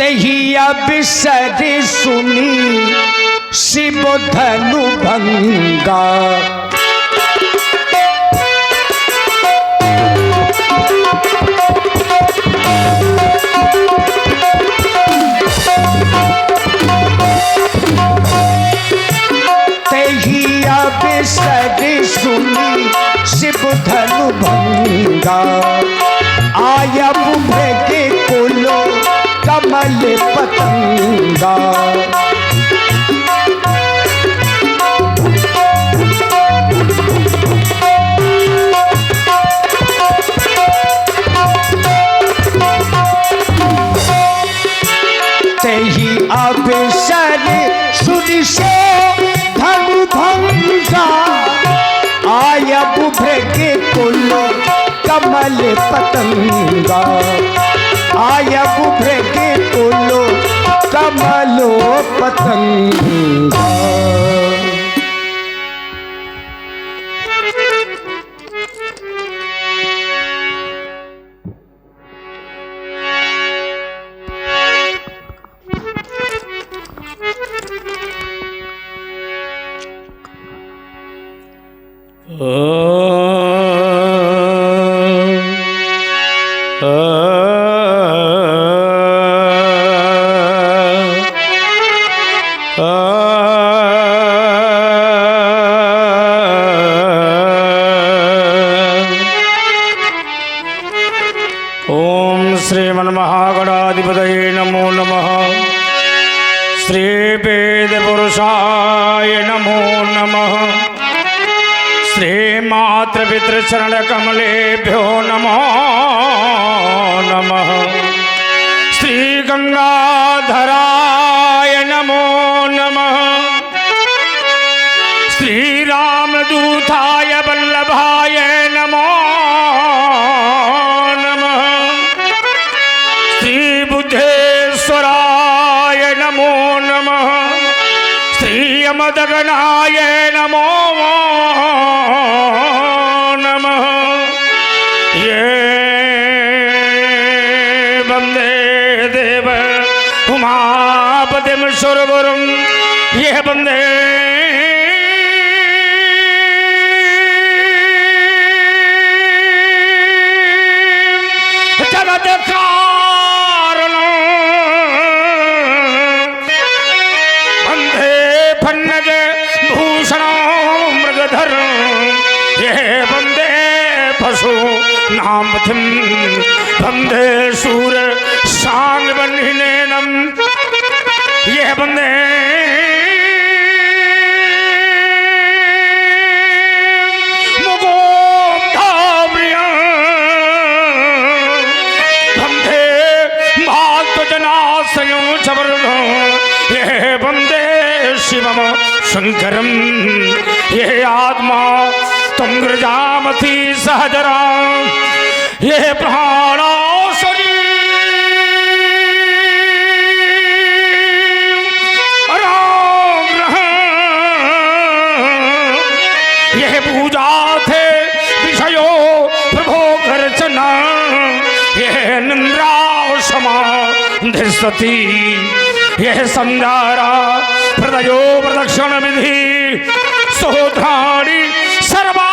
तहिया बिसर सुनी शिव धनु भंगा। तहिया बिसर सुनी शिव धनु भंगा। आया बुभे के कुलो कमल पतंगा। तेही अवसर सुनि से धनु भंगा। आया बुभे के कुलो कमल पतंगा। आया बुभे के कुलो कमलो पतंगा। ओम श्रीमन्महागणाधिपतये नमो नमः। श्री वेद पुरुषाय नमो नमः। श्री मातृपितृचरण कमलेभ्यो नमो नमः। श्री गंगाधराय नमो नमः। श्री रामदूताय वल्लभाय नमो नमः। श्री बुद्धेश्वराय नमो नमः। श्री यमदगनाय नमो नमः। ये वंदे देव उमापतिं सुरवरं। ये वंदे जगत कारणं। वंदे फन्नग भूषणं मृगधरं। ये वंदे पशु नाम पथिं। वंदे शूर शांग बन्हिनेनं। ये वंदे मुगोधाव्रियं। वंदे मातृजनाश्रयं चवर्णं। ये वंदे शिवं शंकरं। ये आत्मा त्वं गृजामति सहजरा। ये प्राणाशरी ये पूजा थे विषयो प्रभो गर्चना। ये निंद्रा समाधिस्वती। ये संध्यारा प्रदयो प्रदक्षिण विधि। सोध्राणि सर्वा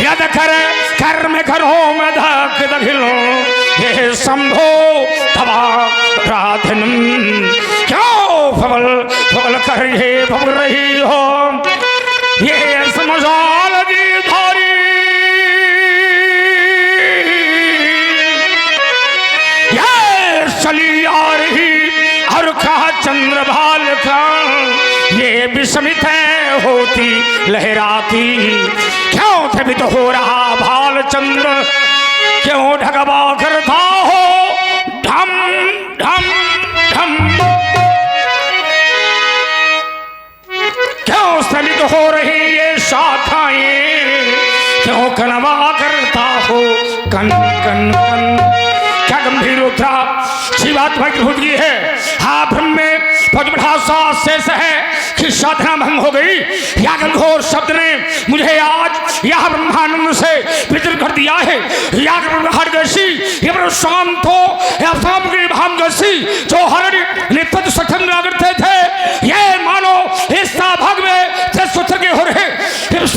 यद कर कर्म करो में धक दखिलो। ये संभो तवा राधनम। क्यों फबल फबल कर ये फबल रही हो। ये समझाल दी धारी। ये चली आ रही हर का चंद्र भाल का। ये विस्मित है होती लहराती। क्यों थे भी तो हो रहा भाल चंद्र। क्यों ढगवा करता हो ढम ढम ढम। क्यों स्थलित हो रही ये शाखाएं। क्यों कनवा करता हो कन कन कन। क्या गंभीर उत्तरा शिवात्मा की भूत की है। हाँ ब्रह्म में बहुत बड़ा सा शेष है कि साधना भंग हो गई। या घोर शब्द ने मुझे आज यह ब्रह्मानंद से वितर कर दिया है। या ब्रह्मांड गसी ये शांत हो या शाम के भाम गसी जो हर निपत सठन करते थे, ये मानो इस भाग में जस के हो रहे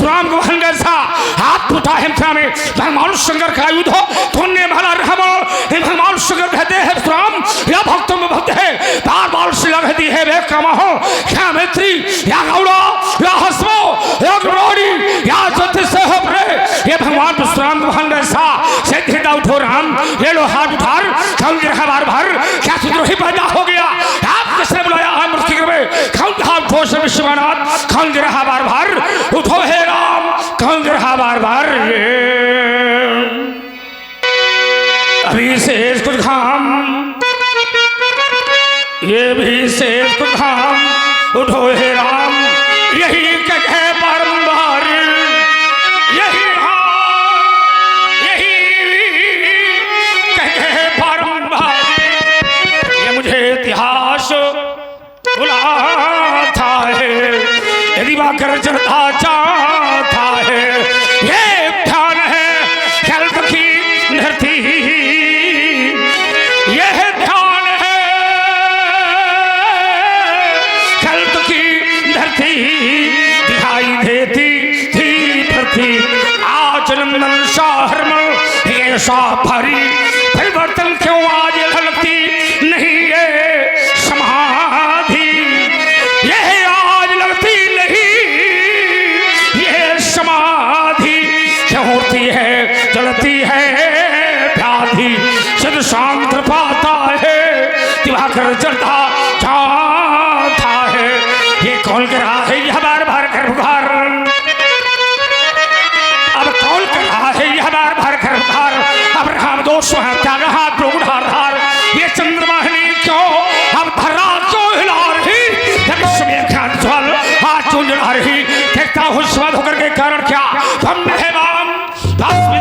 राम को हन गैसा हाथ उठा हिंसा में भगवान शंकर का युद्ध हो धुन्य भला रहमो भगवान शंकर कहते हैं राम या भक्तों में भक्त है बार बार शिला कहती है वे कामा हो क्या मैत्री या गौड़ा या हसमो या गौड़ी या ज्योति से हो रे ये भगवान परशुराम को हन गैसा से धीता उठो राम ये लो हाथ उठार कौन गिरा बार भर क्या सुद्रोही पैदा हो गया आप किसने बुलाया है मृत्यु में कौन हाथ घोष विश्वनाथ कौन गिरा बार भर उठो हे राम कौन गिरा बार भर अभी शेष कुछ घाम ये भी शेष कुछ घाम उठो हे राम यही कहे बारंबार यही कहे बारंबार ये मुझे इतिहास बुलाता है यदि वाकर चढ़ता चाहता है ये ध्यान है खेल की धरती यह ध्यान है खेल की धरती दिखाई देती थी पृथ्वी आज नंदन शाहरमल ये भरी परिवर्तन क्यों आज लगती नहीं ये समाधि यह आज लगती नहीं ये समाधि क्यों होती है जलती है व्याधि सद शांत पाता है दिवाकर जलता जाता है ये कौन कर रहा है यह बार बार कर पुकार अब कौन कर रहा है यह बार बार कर पुकार अब राम दोष है त्याग हाथ उधार धार ये चंद्रमा ने क्यों अब धरा क्यों हिला रही ज्वल हाथ चूं जला रही देखता हूँ स्वाद होकर के कारण क्या हम है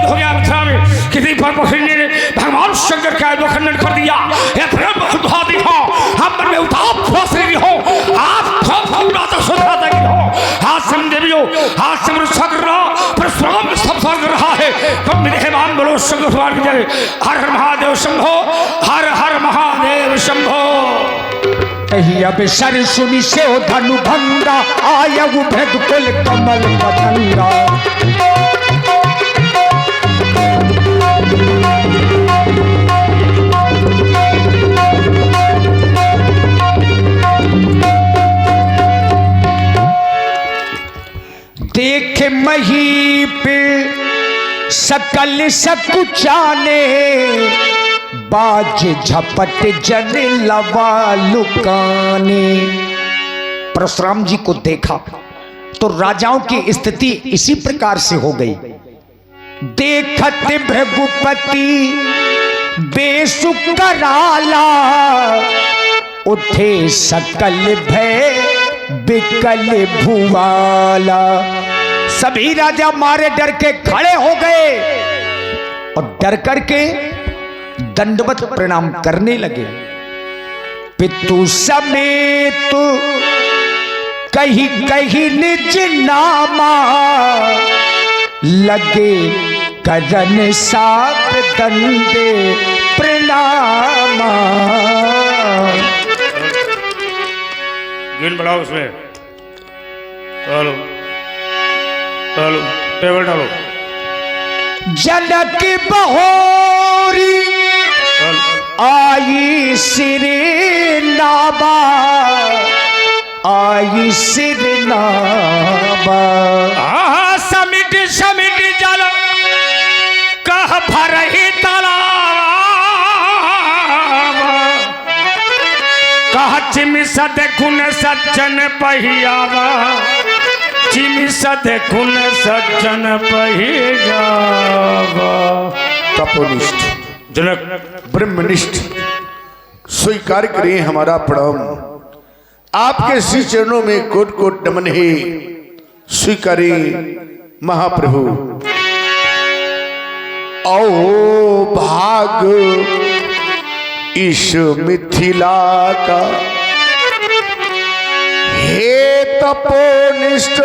हो गया मिथिला में किसी पर ने भगवान शंकर का जो खंडन कर दिया ये ब्रह्म उदादी हो हम मन में उताप फंस रही हो आप पूरा तो सुधरा देगी हो आज समझे हो आज समझ सक रहा परशुराम सब कर रहा है तुम मेहमान बोलो शंकर भगवान की जय हर हर महादेव शंभो हर हर महादेव शंभो अब सर सुनी से धनु भंगा आया वो भेद कुल कमल पतंगा देख मही पे सकल सकुचाने बाज झपट जन लवा लुकाने। परशुराम जी को देखा तो राजाओं की स्थिति इसी प्रकार से हो गई। देखत भृगुपति बेसुख कराला उठे सकल भय बिकल भुवाला। सभी राजा मारे डर के खड़े हो गए और डर करके दंडवत प्रणाम करने लगे। पितु समेत कही कही निज नामा लगे करन साप दंडे प्रणामा। गिन बढ़ाओ उसमें डालो डालो टेबल डालो। जनक बहोरी आई सिर नाबा आई सिर नाबा। समिट समिट जल कह भर ही तालाब कह चिमि सद गुण सज्जन पहियावा चिमि सद गुण सज्जन पहियावा। तपोनिष्ठ जनक ब्रह्मनिष्ठ स्वीकार करें हमारा प्रणाम। आपके श्री चरणों में कोट कोट नमन है। स्वीकारे महाप्रभु। ओ भाग इस मिथिला का हे तपोनिष्ठ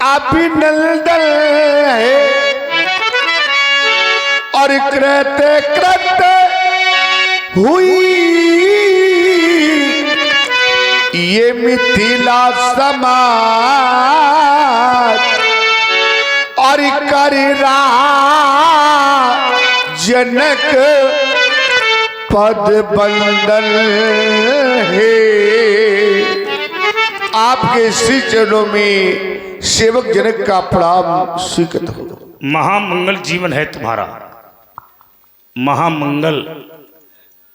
अभिनंदन है और कृत्य कृत्य हुई ये मिथिला समाज और कर जनक पद बंदन है। आपके श्री चरणों में सेवक जनक का प्रणाम स्वीकृत हो। महामंगल जीवन है तुम्हारा, महामंगल।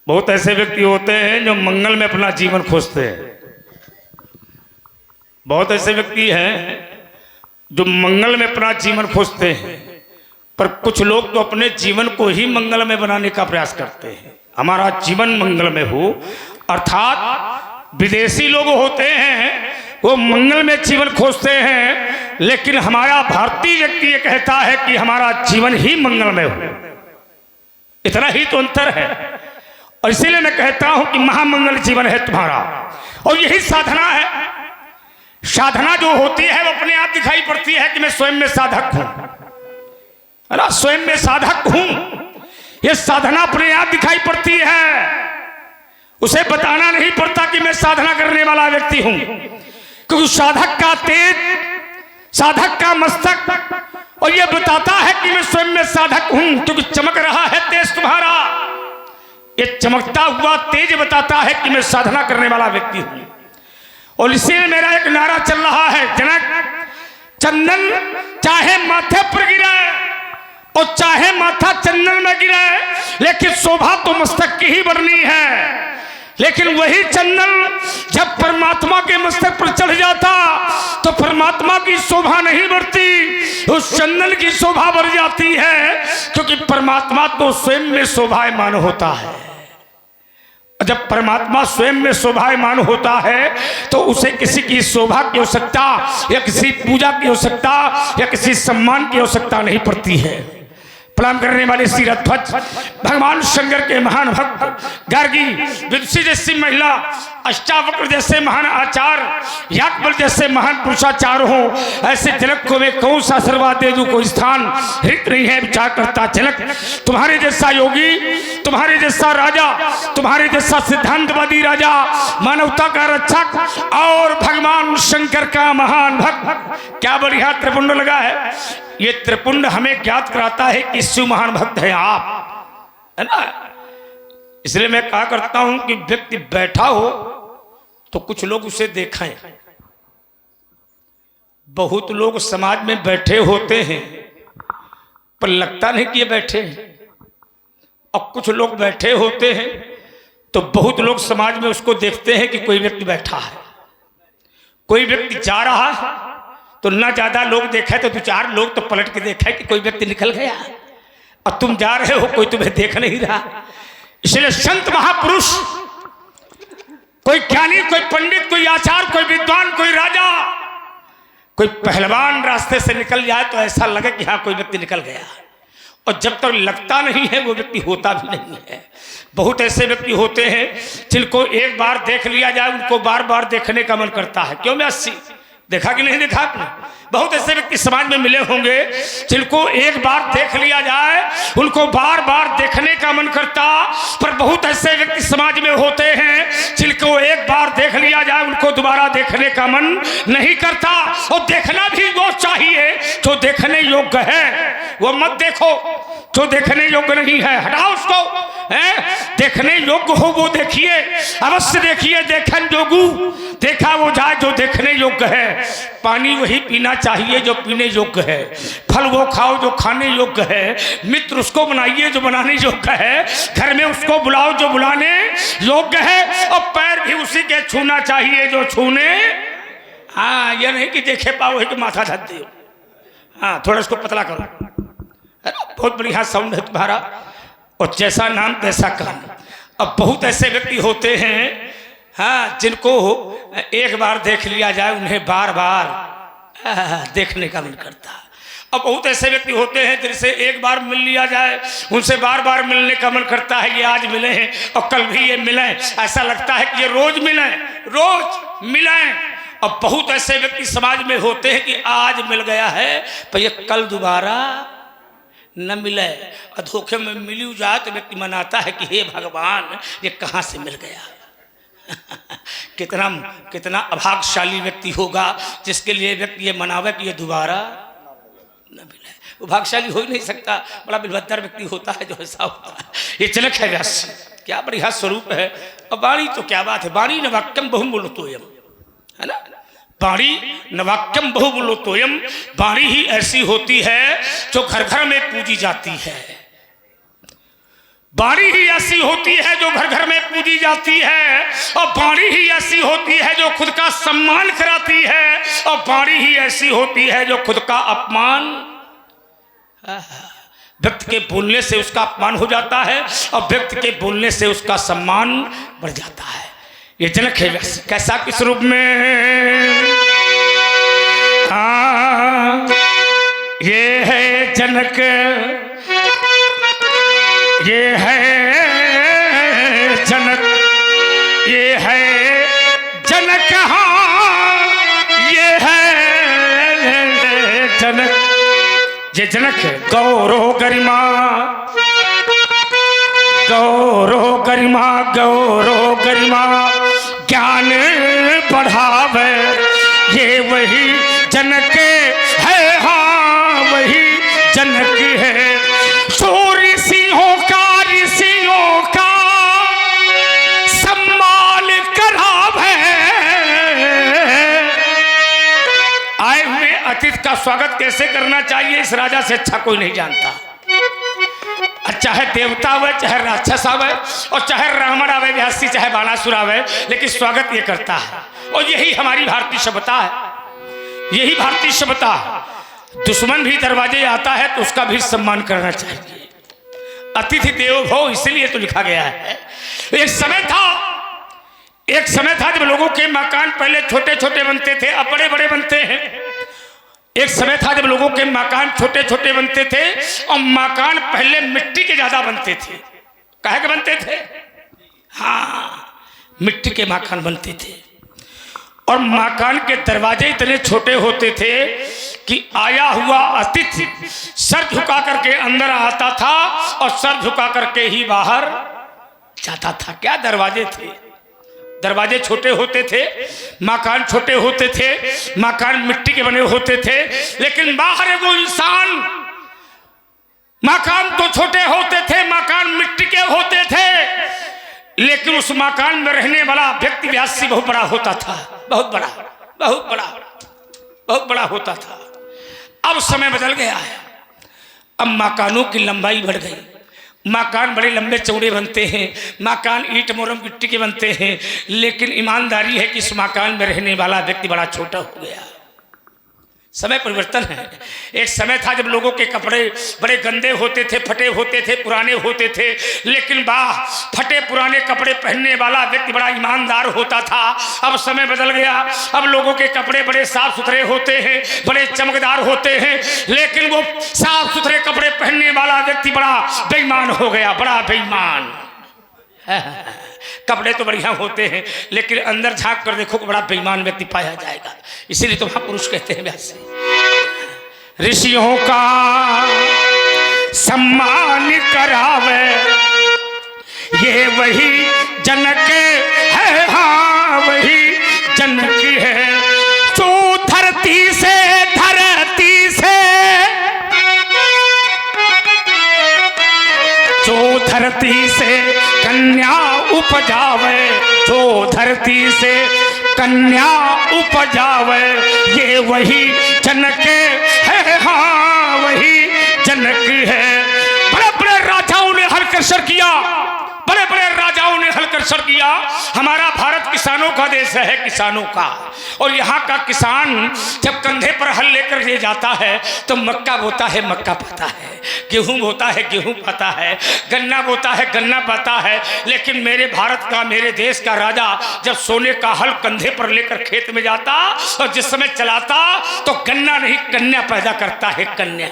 बहुत ऐसे व्यक्ति होते हैं जो मंगल में अपना जीवन खोजते हैं। बहुत ऐसे व्यक्ति हैं जो मंगल में अपना जीवन खोजते हैं, पर कुछ लोग तो अपने जीवन को ही मंगल में बनाने का प्रयास करते हैं। हमारा जीवन मंगल में हो, अर्थात विदेशी लोग होते हैं वो मंगल में जीवन खोजते हैं, लेकिन हमारा भारतीय व्यक्ति ये कहता है कि हमारा जीवन ही मंगल में हो। इतना ही तो अंतर है। और इसीलिए मैं कहता हूं कि महामंगल जीवन है तुम्हारा, और यही साधना है। साधना जो होती है वो अपने आप दिखाई पड़ती है कि मैं स्वयं में साधक हूं, है ना, स्वयं में साधक हूं। ये साधना अपने आप दिखाई पड़ती है, उसे बताना नहीं पड़ता कि मैं साधना करने वाला व्यक्ति हूं, क्योंकि साधक का तेज, साधक का मस्तक और ये बताता है कि मैं स्वयं में साधक हूं, क्योंकि चमक रहा है तेज तुम्हारा। ये चमकता हुआ तेज बताता है कि मैं साधना करने वाला व्यक्ति हूं। और इसीलिए मेरा एक नारा चल रहा है, जनक चंदन चाहे माथे पर गिरे और चाहे माथा चंदन में गिरे, लेकिन शोभा तो मस्तक की ही बढ़नी है। लेकिन वही चंदन जब परमात्मा के मस्तक पर चढ़ जाता तो परमात्मा की शोभा नहीं बढ़ती, उस चंदन की शोभा बढ़ जाती है, क्योंकि परमात्मा तो स्वयं में शोभायमान होता है। जब परमात्मा स्वयं में शोभायमान होता है तो उसे किसी की शोभा की आवश्यकता या किसी पूजा की आवश्यकता या किसी सम्मान की आवश्यकता नहीं पड़ती है। प्रणाम करने वाले श्री रथध्वज भगवान शंकर के महान भक्त गार्गी, विदुषी जैसी महिला, अष्टावक्र जैसे महान आचार्य, याज्ञवल जैसे महान पुरुषाचार्य हो, ऐसे जनक को मैं कौन सा आशीर्वाद दे दूं, कोई स्थान रिक्त नहीं है। विचार करता जनक, तुम्हारे जैसा योगी, तुम्हारे जैसा राजा, तुम्हारे जैसा सिद्धांतवादी राजा, मानवता का रक्षक और भगवान शंकर का महान भक्त, क्या बढ़िया त्रिपुंड लगा है। ये त्रिपुंड हमें ज्ञात कराता है कि शिव महान भक्त है आप, है ना। इसलिए मैं कहा करता हूं कि व्यक्ति बैठा हो तो कुछ लोग उसे देखें। बहुत लोग समाज में बैठे होते हैं पर लगता नहीं कि ये बैठे हैं, और कुछ लोग बैठे होते हैं तो बहुत लोग समाज में उसको देखते हैं कि कोई व्यक्ति बैठा है। कोई व्यक्ति जा रहा है तो ना ज्यादा लोग देखा तो दो चार लोग तो पलट के देखा कि कोई व्यक्ति निकल गया, और तुम जा रहे हो कोई तुम्हें देख नहीं रहा। इसलिए संत महापुरुष, कोई ज्ञानी, कोई पंडित, कोई आचार्य, कोई विद्वान, कोई राजा, कोई पहलवान रास्ते से निकल जाए तो ऐसा लगे कि हाँ कोई व्यक्ति निकल गया, और जब तक लगता नहीं है वो व्यक्ति होता भी नहीं है। बहुत ऐसे व्यक्ति होते हैं जिनको एक बार देख लिया जाए उनको बार बार देखने का मन करता है। क्यों मैं 80 देखा कि नहीं देखा आपने? बहुत ऐसे व्यक्ति समाज में मिले होंगे जिनको एक बार देख लिया जाए उनको बार बार देखने का मन करता, पर बहुत ऐसे व्यक्ति समाज में होते हैं जिनको एक बार देख लिया जाए उनको दोबारा देखने का मन नहीं करता। और देखना भी वो चाहिए जो देखने योग्य है, वो मत देखो जो देखने योग्य नहीं है, हटाओ उसको। देखने योग्य हो वो देखिए, अवश्य देखिए। देखन जोगू देखा वो जाए जो देखने योग्य है। पानी वही पीना चाहिए जो पीने योग्य है, फल वो खाओ जो खाने योग्य है, मित्र उसको बनाइए जो बनाने योग्य है, घर में उसको बुलाओ जो बुलाने योग्य है, और पैर भी उसी के छूना चाहिए जो छूने। हाँ, यह नहीं कि देखे पाओ है कि माथा धर दे। हाँ, थोड़ा इसको पतला करो। बहुत बढ़िया साउंड है तुम्हारा, और जैसा नाम तैसा काम। अब बहुत ऐसे व्यक्ति होते हैं हाँ जिनको एक बार देख लिया जाए उन्हें बार बार देखने का मन करता। अब बहुत ऐसे व्यक्ति होते हैं जिनसे एक बार मिल लिया जाए उनसे बार बार मिलने का मन करता है। ये आज मिले हैं और कल भी ये मिलें, ऐसा लगता है कि ये रोज मिलें, रोज मिलें। और बहुत ऐसे व्यक्ति समाज में होते हैं कि आज मिल गया है पर ये कल दोबारा न मिले, और धोखे में मिल जाए तो व्यक्ति मनाता है कि हे भगवान ये कहाँ से मिल गया। कितना कितना अभाग्यशाली व्यक्ति होगा जिसके लिए व्यक्ति ये मनावे कि ये दोबारा न मिले। वो भाग्यशाली हो ही नहीं सकता, बड़ा बिलवत्तर व्यक्ति होता है जो ऐसा होता है। ये जनक है व्यास, क्या बढ़िया स्वरूप है। और वाणी तो क्या बात है, वाणी न वाक्यम बहुमूल्योतोयम, है ना, वाणी न वाक्यम बहुमूल्योतोयम। वाणी ही ऐसी होती है जो घर घर में पूजी जाती है। वाणी ही ऐसी होती है जो घर घर में पूजी जाती है, और वाणी ही ऐसी होती है जो खुद का सम्मान कराती है, और वाणी ही ऐसी होती है जो खुद का अपमान, व्यक्ति के बोलने से उसका अपमान हो जाता है और व्यक्ति के बोलने से उसका सम्मान बढ़ जाता है। ये जनक है कैसा किस रूप में, ये है जनक, ये है जनक, ये है जनक, हाँ ये है जनक। ये जनक है गौरव गरिमा, गौरव गरिमा, गौरव गरिमा ज्ञान बढ़ावे, ये वही जनक है, हाँ वही जनक है। सूर्य सिंहों का, ऋषियों का सम्मान करावे, आए हुए अतिथि का स्वागत कैसे करना चाहिए इस राजा से अच्छा कोई नहीं जानता। चाहे देवता आवे, चाहे राक्षस आवे, और चाहे रावण आवे, व्यासी चाहे बाणासुर आवे, लेकिन स्वागत ये करता है। और यही हमारी भारतीय सभ्यता है, यही भारतीय सभ्यता है। दुश्मन भी दरवाजे आता है तो उसका भी सम्मान करना चाहिए। अतिथि देवो भव इसलिए तो लिखा गया है। एक समय था जब लोगों के मकान पहले छोटे छोटे बनते थे, अब बड़े बड़े बनते हैं। एक समय था जब लोगों के मकान छोटे छोटे बनते थे, और मकान पहले मिट्टी के ज्यादा बनते थे। काहे के बनते थे? हाँ, मिट्टी के मकान बनते थे, और मकान के दरवाजे इतने छोटे होते थे कि आया हुआ अतिथि सर झुका करके अंदर आता था और सर झुका करके ही बाहर जाता था। क्या दरवाजे थे, दरवाजे छोटे होते थे, मकान छोटे होते थे, मकान मिट्टी के बने होते थे, लेकिन बाहर वो इंसान, मकान तो छोटे होते थे, मकान मिट्टी के होते थे, लेकिन उस मकान में रहने वाला व्यक्ति व्यासी बहुत बड़ा होता था, बहुत बड़ा, बहुत बड़ा, बहुत बड़ा होता था। अब समय बदल गया है, अब मकानों की लंबाई बढ़ गई, मकान बड़े लंबे चौड़े बनते हैं, मकान ईंट मोरम मिट्टी के बनते हैं, लेकिन ईमानदारी है कि इस मकान में रहने वाला व्यक्ति बड़ा छोटा हो गया। समय परिवर्तन है। एक समय था जब लोगों के कपड़े बड़े गंदे होते थे, फटे होते थे, पुराने होते थे, लेकिन फटे पुराने कपड़े पहनने वाला व्यक्ति बड़ा ईमानदार होता था। अब समय बदल गया, अब लोगों के कपड़े बड़े साफ सुथरे होते हैं, बड़े चमकदार होते हैं, लेकिन वो साफ सुथरे कपड़े पहनने वाला व्यक्ति बड़ा बेईमान हो गया, बड़ा बेईमान। कपड़े तो बढ़िया होते हैं, लेकिन अंदर झांक कर देखो बड़ा बेईमान व्यक्ति पाया जाएगा। इसीलिए तो महापुरुष कहते हैं व्यासी, ऋषियों का सम्मान करावे, ये वही जनक है, हाँ वही जनक है। जो धरती से जो धरती से कन्या उपजावे, जो धरती से कन्या उपजावे, ये वही जनक है, हाँ वही जनक है। बड़े बड़े राजाओं ने हलकर्षण किया, बड़े बड़े राजाओं ने हलकर्षण किया। हमारा भारत किसानों का देश है, किसानों का, और यहाँ का किसान जब कंधे पर हल लेकर ले जाता है तो मक्का बोता है, मक्का पाता है, गेहूं बोता है, गेहूं पाता है, गन्ना बोता है, गन्ना पाता है। लेकिन मेरे भारत का, मेरे देश का राजा जब सोने का हल कंधे पर लेकर खेत में जाता और जिस समय चलाता तो गन्ना नहीं कन्या पैदा करता है, कन्या।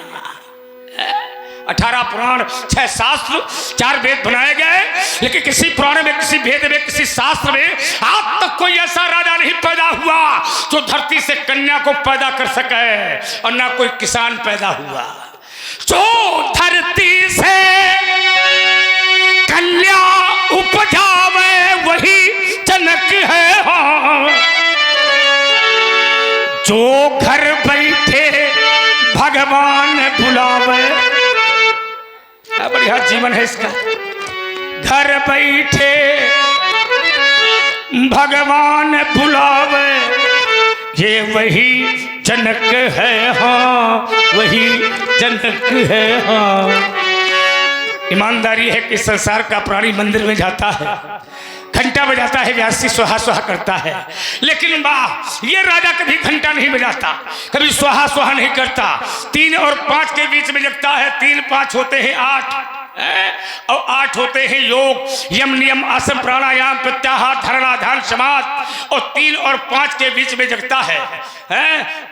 18 पुराण, 6 शास्त्र, 4 वेद बनाए गए, लेकिन किसी पुराण में, किसी वेद में, किसी शास्त्र में आज तक कोई ऐसा राजा नहीं पैदा हुआ जो धरती से कन्या को पैदा कर सके, और ना कोई किसान पैदा हुआ जो धरती से कन्या उपजावे वही जनक है। हाँ, जो घर बैठे भगवान बुलावे, बढ़िया जीवन है इसका। घर बैठे भगवान बुलावे ये वही जनक है। हाँ, वही जनक है। हाँ, ईमानदारी है कि संसार का प्राणी मंदिर में जाता है, घंटा बजाता है, व्यासी स्वाहा स्वाहा करता है, लेकिन वाह, ये राजा कभी घंटा नहीं बजाता, कभी स्वाहा स्वाहा नहीं करता। 3 और 5 के बीच में जगता है। 3 5 होते हैं 8, और 8 होते हैं योग, यम नियम आसन प्राणायाम प्रत्याहार धारणा ध्यान समाधि, और 3 और 5 के बीच में जगता है।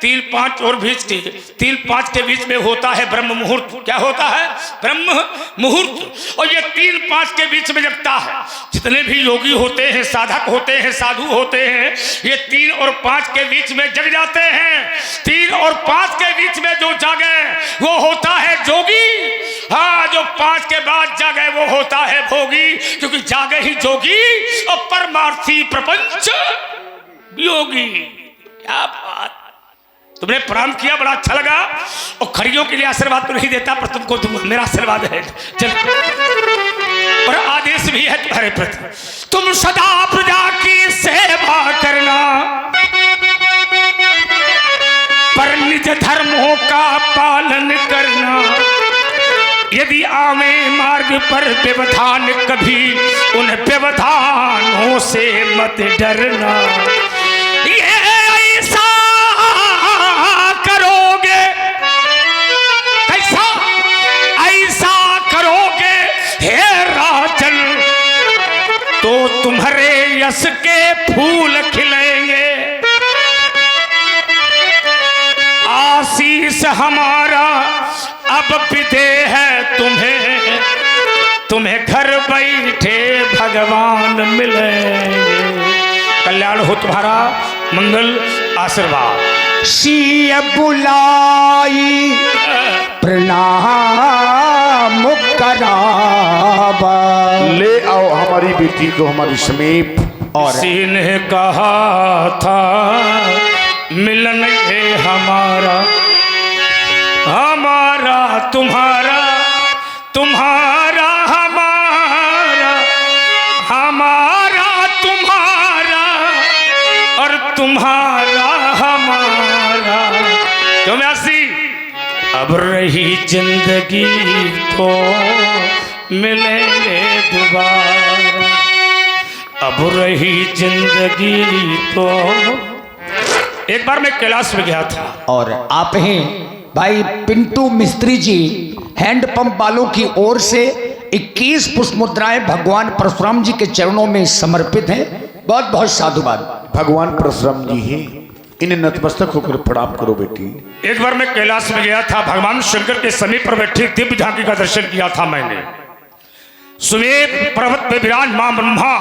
3 5 और बीच के 3 5 के बीच में होता है ब्रह्म मुहूर्त। क्या होता है? ब्रह्म मुहूर्त। और ये 3 5 के बीच में जगता है। जितने भी योगी होते हैं, साधक होते हैं, साधु होते हैं, ये 3 और 5 के बीच में जग जाते हैं। 3 और 5 के बीच में जो जागे वो होता है जोगी। हाँ, जो 5 के बाद जागे वो होता है भोगी, क्योंकि जागे ही जोगी और परमार्थी प्रपंच योगी। क्या बात, तुमने प्रणाम किया, बड़ा अच्छा लगा। और खड़ियों के लिए आशीर्वाद तो नहीं देता, पर तुमको दूंगा, मेरा आशीर्वाद है। चल, और आदेश भी है तुम्हारे प्रति, तुम सदा प्रजा की सेवा करना, पर निज धर्मों का पालन करना। यदि आवे मार्ग पर व्यवधान, कभी उन व्यवधानों से मत डरना। ये ऐसा करोगे, कैसा ऐसा करोगे हे राजन, तो तुम्हारे यश के फूल खिलेंगे। आशीष हमारा अब विदे है तुम्हें, तुम्हें घर बैठे भगवान मिलेंगे। कल्याण हो तुम्हारा, मंगल आशीर्वाद। शीय बुलाई प्रणाम करावा, ले आओ हमारी बेटी को हमारी समीप। और किसी ने कहा था मिलन है हमारा, हमारा तुम्हारा, तुम्हारा हमारा, हमारा तुम्हारा, और तुम्हारा हमारा। क्यों व्यासी? अब रही जिंदगी तो मिलेंगे दोबारा, अब रही जिंदगी तो। एक बार मैं कैलाश में गया था, और आप हैं भाई पिंटू मिस्त्री जी, हैंडपंप वालों की ओर से 21 पुष्प मुद्राएं भगवान परशुराम जी के चरणों में समर्पित हैं। बहुत बहुत साधुवाद। भगवान परशुराम जी ही, इन्हें नतमस्तक होकर प्रणाम करो बेटी। एक बार मैं कैलाश में गया था, भगवान शंकर के समीप पर बैठी दिव्य झांकी का दर्शन किया था मैंने। सुमेध पर्वत पे विराजमान ब्रह्मा,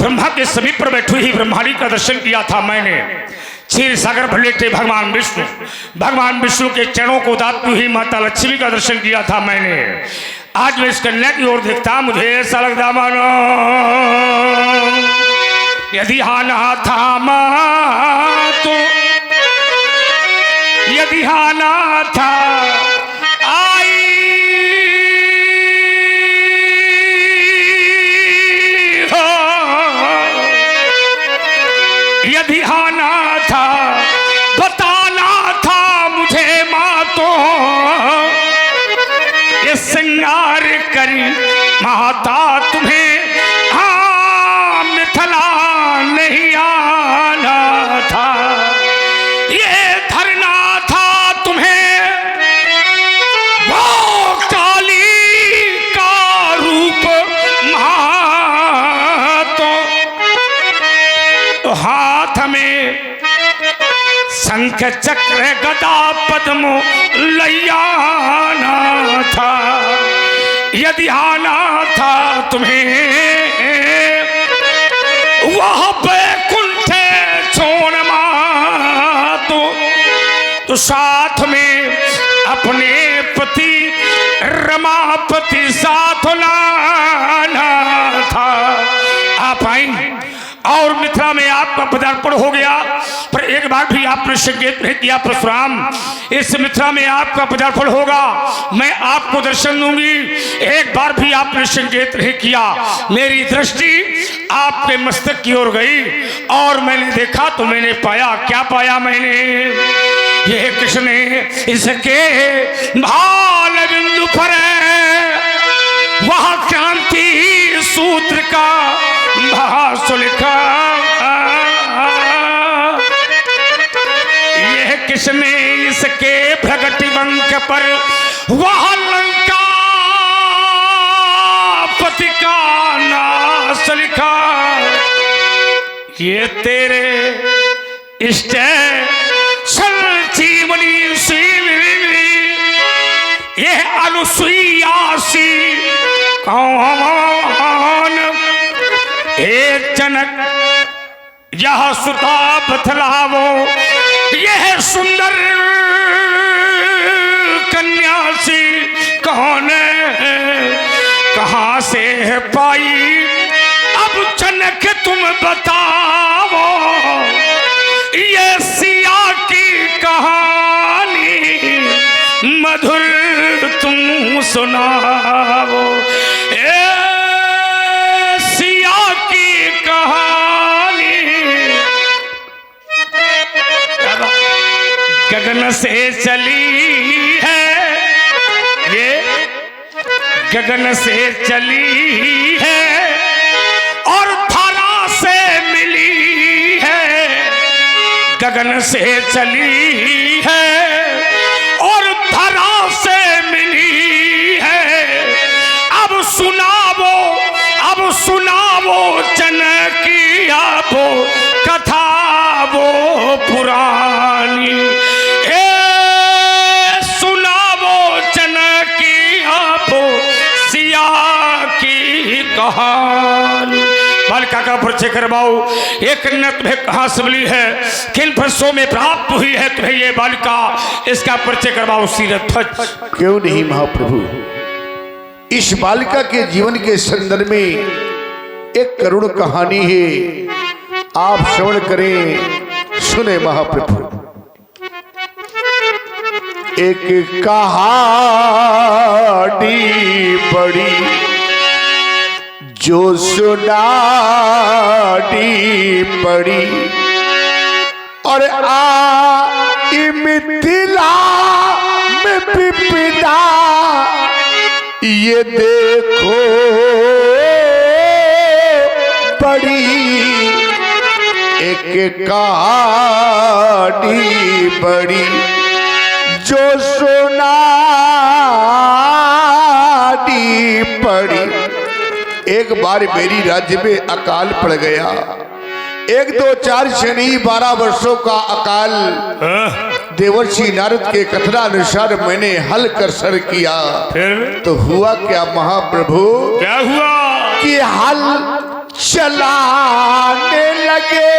ब्रह्मा के समीप पर बैठी हुई ब्रह्माणी का दर्शन किया था मैंने। क्षीर सागर पर लेटे भगवान विष्णु, भगवान विष्णु के चरणों को दाती हुई माता लक्ष्मी का दर्शन किया था मैंने। आज मैं इस कन्या की ओर देखता, मुझे ऐसा लगता मानो यदि हाना था मां तो, यदि हाना था आई हो, यदि हाना था बताना था मुझे मां तो, ये श्रृंगार करी माता तुम्हें हाँ मिथिला नहीं आना था, ये धरना था तुम्हें वो काली का रूप महातो, तो हाथ में शंख चक्र गदा पद्म लैयाना था। यदि आना था तुम्हें वह बैकुंठ छोड़ तो साथ में अपने पति रमापति साथ लाना था। आप आई और मिथिला में आपका पदार्पण हो गया, पर एक बार भी आपने संकेत नहीं किया परशुराम इस मिथिला में आपका पदार्पण होगा, मैं आपको दर्शन दूंगी। एक बार भी आपने संकेत नहीं किया। मेरी दृष्टि आपके मस्तक की ओर गई और मैंने देखा तो मैंने पाया, क्या पाया मैंने? ये कृष्ण इसके भाल बिंदु पर वह क्रांति सूत्र का भाष्य लिखा। यह किसने इसके प्रगति वंक पर वह लंका पति का नाश लिखा। ये तेरे इष्ट जीवनी सी यह अनुसुईया सी कौन हे जनक यह सुता बतलावो यह सुंदर कन्या सी कौन है, कहाँ से है पाई अब जनक तुम बताओ। ये सिया की कहानी मधुर तुम सुनाओ। सिया की कहानी गगन से चली है, ये गगन से चली है और धरा से मिली है। गगन से चली है और धरा से मिली है। अब सुनावो जनकिया वो कथा वो पुरानी। सुनावो जनकिया वो सिया की कहानी। बालिका का परिचय करवाओ। एक नत में कहाँ से मिली है, किन वर्षों में प्राप्त हुई है तुम्हें ये बालिका, इसका परिचय करवाओ सीरत। क्यों नहीं महाप्रभु, इस बालिका के जीवन के संदर्भ में एक करुण कहानी है, आप श्रवण करें, सुने महाप्रभु। एक कहानी बड़ी जो सुनानी पड़ी और मिथिला में विपदा ये देखो बड़ी। एक कहानी बड़ी जो सुनानी पड़ी। एक बार मेरी राज्य में अकाल पड़ गया, 1 2 4 शनि 12 वर्षों का अकाल। देवर्षि नारद के कथनानुसार मैंने हल कर सर किया। फिर तो हुआ क्या महाप्रभु, क्या हुआ कि हल चलाने लगे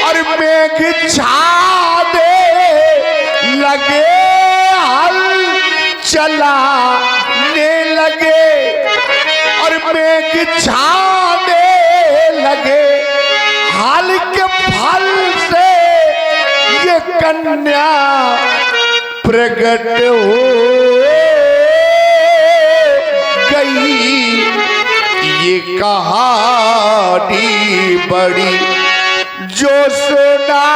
और मेघ छाने लगे। हल चलाने लगे और मेघ छाने लगे। हाल के फल से ये कन्या प्रकट हो गई। ये कहानी बड़ी जो सुनानी,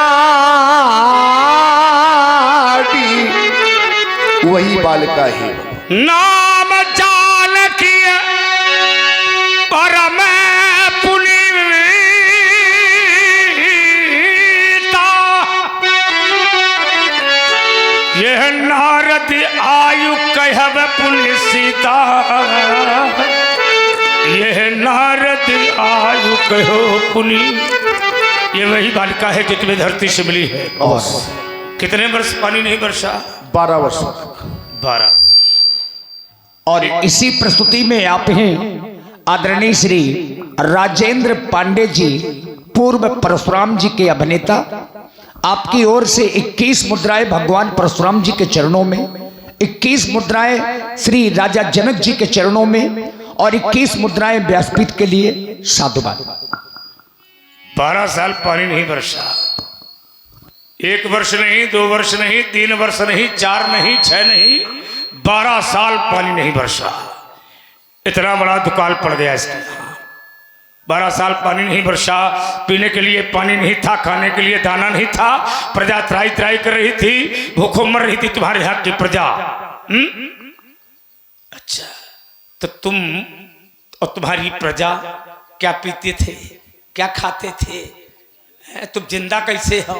वही बालिका है। नाम जानकी परम पुनीता यह नारद आयु कहब पुण्य सीता। यह नारद आयु कहो पुनि। ये वही बालिका है जो तुम्हें धरती से मिली है। कितने वर्ष पानी नहीं बरसा? 12 वर्ष। 12। और इसी प्रस्तुति में आप हैं आदरणीय श्री राजेंद्र पांडे जी, पूर्व परशुराम जी के अभिनेता। आपकी ओर से 21 मुद्राएं भगवान परशुराम जी के चरणों में, 21 मुद्राएं श्री राजा जनक जी के चरणों में और 21 मुद्राएं व्यासपीठ के लिए साधुवाद। 12 साल पानी नहीं बरसा, 1 वर्ष नहीं, 2 वर्ष नहीं, 3 वर्ष नहीं, 4 नहीं, 6 नहीं, 12 साल पानी नहीं बरसा। इतना बड़ा दुकाल पड़ गया इसके यहाँ। 12 साल पानी नहीं बरसा, पीने के लिए पानी नहीं था, खाने के लिए दाना नहीं था, प्रजा त्राई त्राई कर रही थी, भूखों मर रही थी तुम्हारे यहाँ की प्रजा। अच्छा, तो तुम और तुम्हारी प्रजा क्या पीते थे, क्या खाते थे? तुम जिंदा कैसे हो?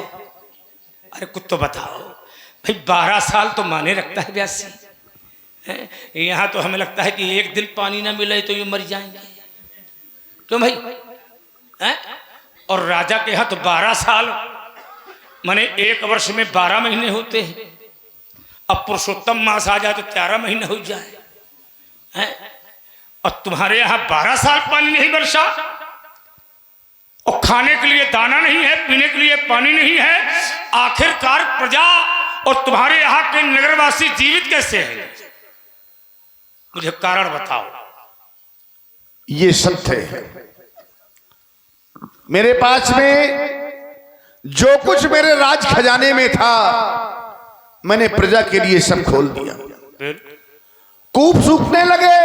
अरे कुछ तो बताओ भाई। 12 साल तो माने रखता है व्यासी। यहाँ तो हमें लगता है कि एक दिन पानी ना मिले तो ये मर जाएंगे। क्यों भाई? और राजा के यहाँ तो 12 साल माने 1 वर्ष में 12 महीने होते हैं। अब पुरुषोत्तम मास आ जाए तो 13 महीने हो जाए। और तुम्हारे यहाँ 12 साल पानी नहीं बरसा, और खाने के लिए दाना नहीं है, पीने के लिए पानी नहीं है। आखिरकार प्रजा और तुम्हारे यहाँ के नगरवासी जीवित कैसे हैं? मुझे कारण बताओ। ये सत्य है। मेरे पास में जो कुछ मेरे राज खजाने में था, मैंने प्रजा के लिए सब खोल दिया। कूप सूखने लगे।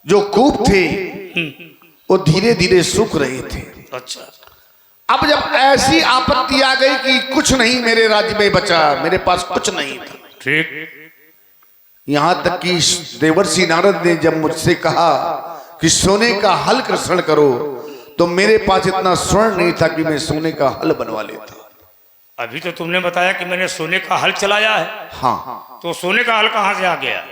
जो कूप थे वो धीरे धीरे सूख रहे थे। अच्छा, अब जब ऐसी आपत्ति आ गई कि कुछ नहीं मेरे राज्य में बचा, मेरे पास कुछ नहीं था। ठीक। यहां तक कि देवर्षि नारद ने जब मुझसे कहा कि सोने का हल कृषण करो, तो मेरे पास इतना स्वर्ण नहीं था कि मैं सोने का हल बनवा लेता। अभी तो तुमने बताया कि मैंने सोने का हल चलाया है। हाँ, तो सोने का हल कहाँ से आ गया?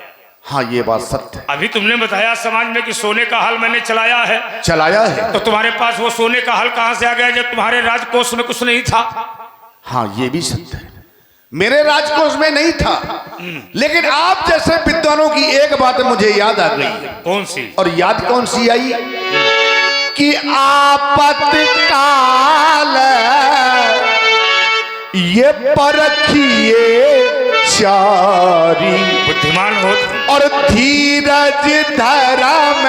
हाँ, ये बात सत्य है। अभी तुमने बताया समाज में कि सोने का हल मैंने चलाया है। चलाया है। तो तुम्हारे पास वो सोने का हल कहाँ से आ गया जब तुम्हारे राजकोष में कुछ नहीं था? हाँ, ये भी सत्य है। मेरे राजकोष में नहीं था, लेकिन आप जैसे विद्वानों की एक बात मुझे याद आ गई। कौन सी? और याद कौन सी आई? कि आपत्काल ये परखिए चारी, बुद्धिमान हो और धीरज धर्म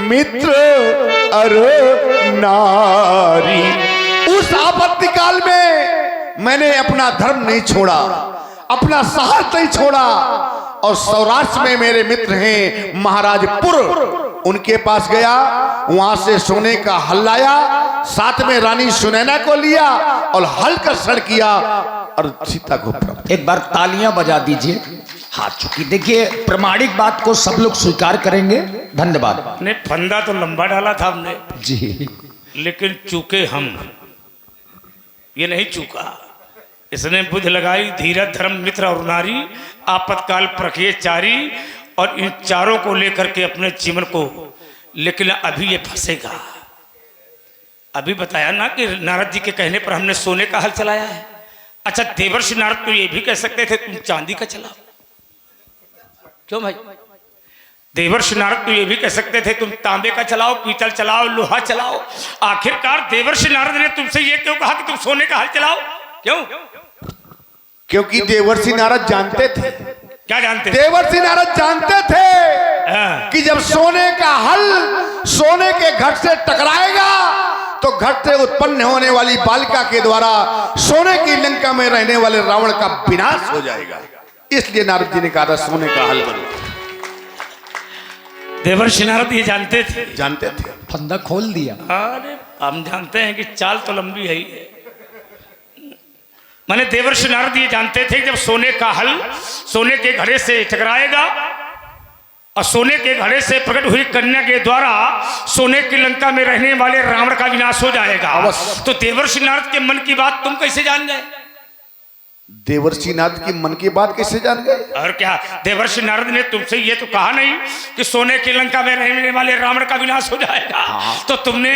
मित्र अर नारी। उस आपत्ति काल में मैंने अपना धर्म नहीं छोड़ा, अपना साहस नहीं छोड़ा। और सौराष्ट्र में मेरे मित्र हैं महाराजपुर, उनके पास गया, वहां से सोने का हल लाया, साथ में रानी सुनैना को लिया और हल का सड़ किया और सीता को प्राप्त। एक बार तालियां बजा दीजिए हाथ चुकी। देखिए, प्रमाणिक बात को सब लोग स्वीकार करेंगे। धन्यवाद। ने फंदा तो लंबा डाला था हमने जी, लेकिन चूके हम, ये नहीं चूका। इसने बुद्ध लगाई, धीरज धर्म मित्र और नारी, आपत्काल प्रखिए चारी, और इन चारों को लेकर के अपने जीवन को। लेकिन अभी ये फंसेगा। अभी बताया ना कि नारद जी के कहने पर हमने सोने का हल चलाया है। अच्छा, देवर्षि नारद तो ये भी कह सकते थे तुम चांदी का चलाओ। क्यों भाई? देवर्षि नारद तो ये भी कह सकते थे तुम तांबे का चलाओ, पीतल चलाओ, लोहा चलाओ। आखिरकार देवर्षि नारद ने तुमसे ये क्यों कहा कि तुम सोने का हल चलाओ? क्यों? क्योंकि देवर्षि नारद जानते थे। क्या जानते? देवर्षि नारद जानते थे कि जब सोने का हल सोने के घट से टकराएगा तो घट से उत्पन्न होने वाली बालिका के द्वारा सोने की लंका में रहने वाले रावण का विनाश हो जाएगा। इसलिए नारद जी ने कहा था सोने का हल बनो। देवर्षि नारद ये जानते थे? जानते थे। फंदा खोल दिया। अरे हम जानते हैं कि चाल तो लंबी है ही है। माने देवर्षि नारद ये जानते थे कि जब सोने का हल सोने के घड़े से टकराएगा और सोने के घड़े से प्रकट हुई कन्या के द्वारा सोने की लंका में रहने वाले रावण का विनाश हो जाएगा। तो देवर्षि नारद के मन की बात तुम कैसे जान गए? देवर्षि नारद की मन की बात कैसे जान गए? और क्या, देवर्षि नारद ने तुमसे ये तो कहा नहीं कि सोने की लंका में रहने वाले रावण का विनाश हो जाएगा? तो तुमने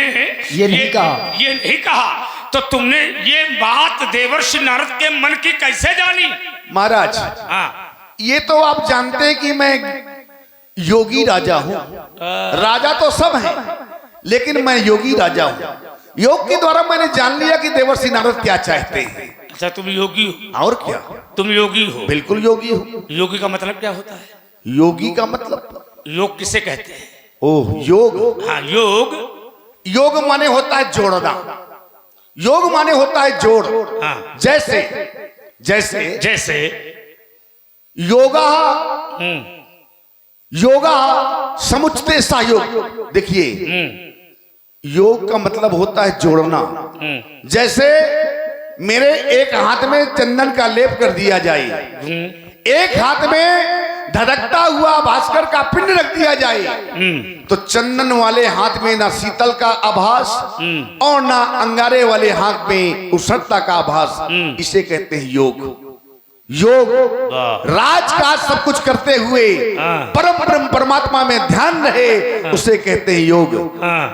ये नहीं कहा। ये नहीं कहा तो तुमने ये बात देवर्षि नारद के मन की कैसे जानी? महाराज, हाँ, ये तो आप जानते हैं कि मैं योगी राजा हूं। राजा तो सब हैं, लेकिन मैं योगी राजा हूं। योग के द्वारा मैंने जान लिया कि देवर्षि नारद क्या चाहते हैं। अच्छा, तुम योगी हो? और क्या, तुम योगी हो? बिल्कुल योगी हूं। योगी का मतलब क्या होता है? योगी का मतलब, योग किसे कहते हैं? ओह योग, हाँ, योग। योग माने होता है जोड़ना। योग माने होता है जोड़। हाँ। जैसे जैसे जैसे योगा, हम्म, योगा समुचते सहयोग। देखिए, योग का मतलब होता है जोड़ना। जैसे मेरे एक हाथ में चंदन का लेप कर दिया जाए, एक हाथ में धधकता हुआ भास्कर का पिंड रख दिया जाए, तो चंदन वाले हाथ में ना शीतल का आभास और ना अंगारे वाले हाथ में उष्णता का आभास। इसे कहते हैं योग। योग राजकाज सब कुछ करते हुए परम ब्रह्म परमात्मा में ध्यान रहे, उसे कहते हैं योग।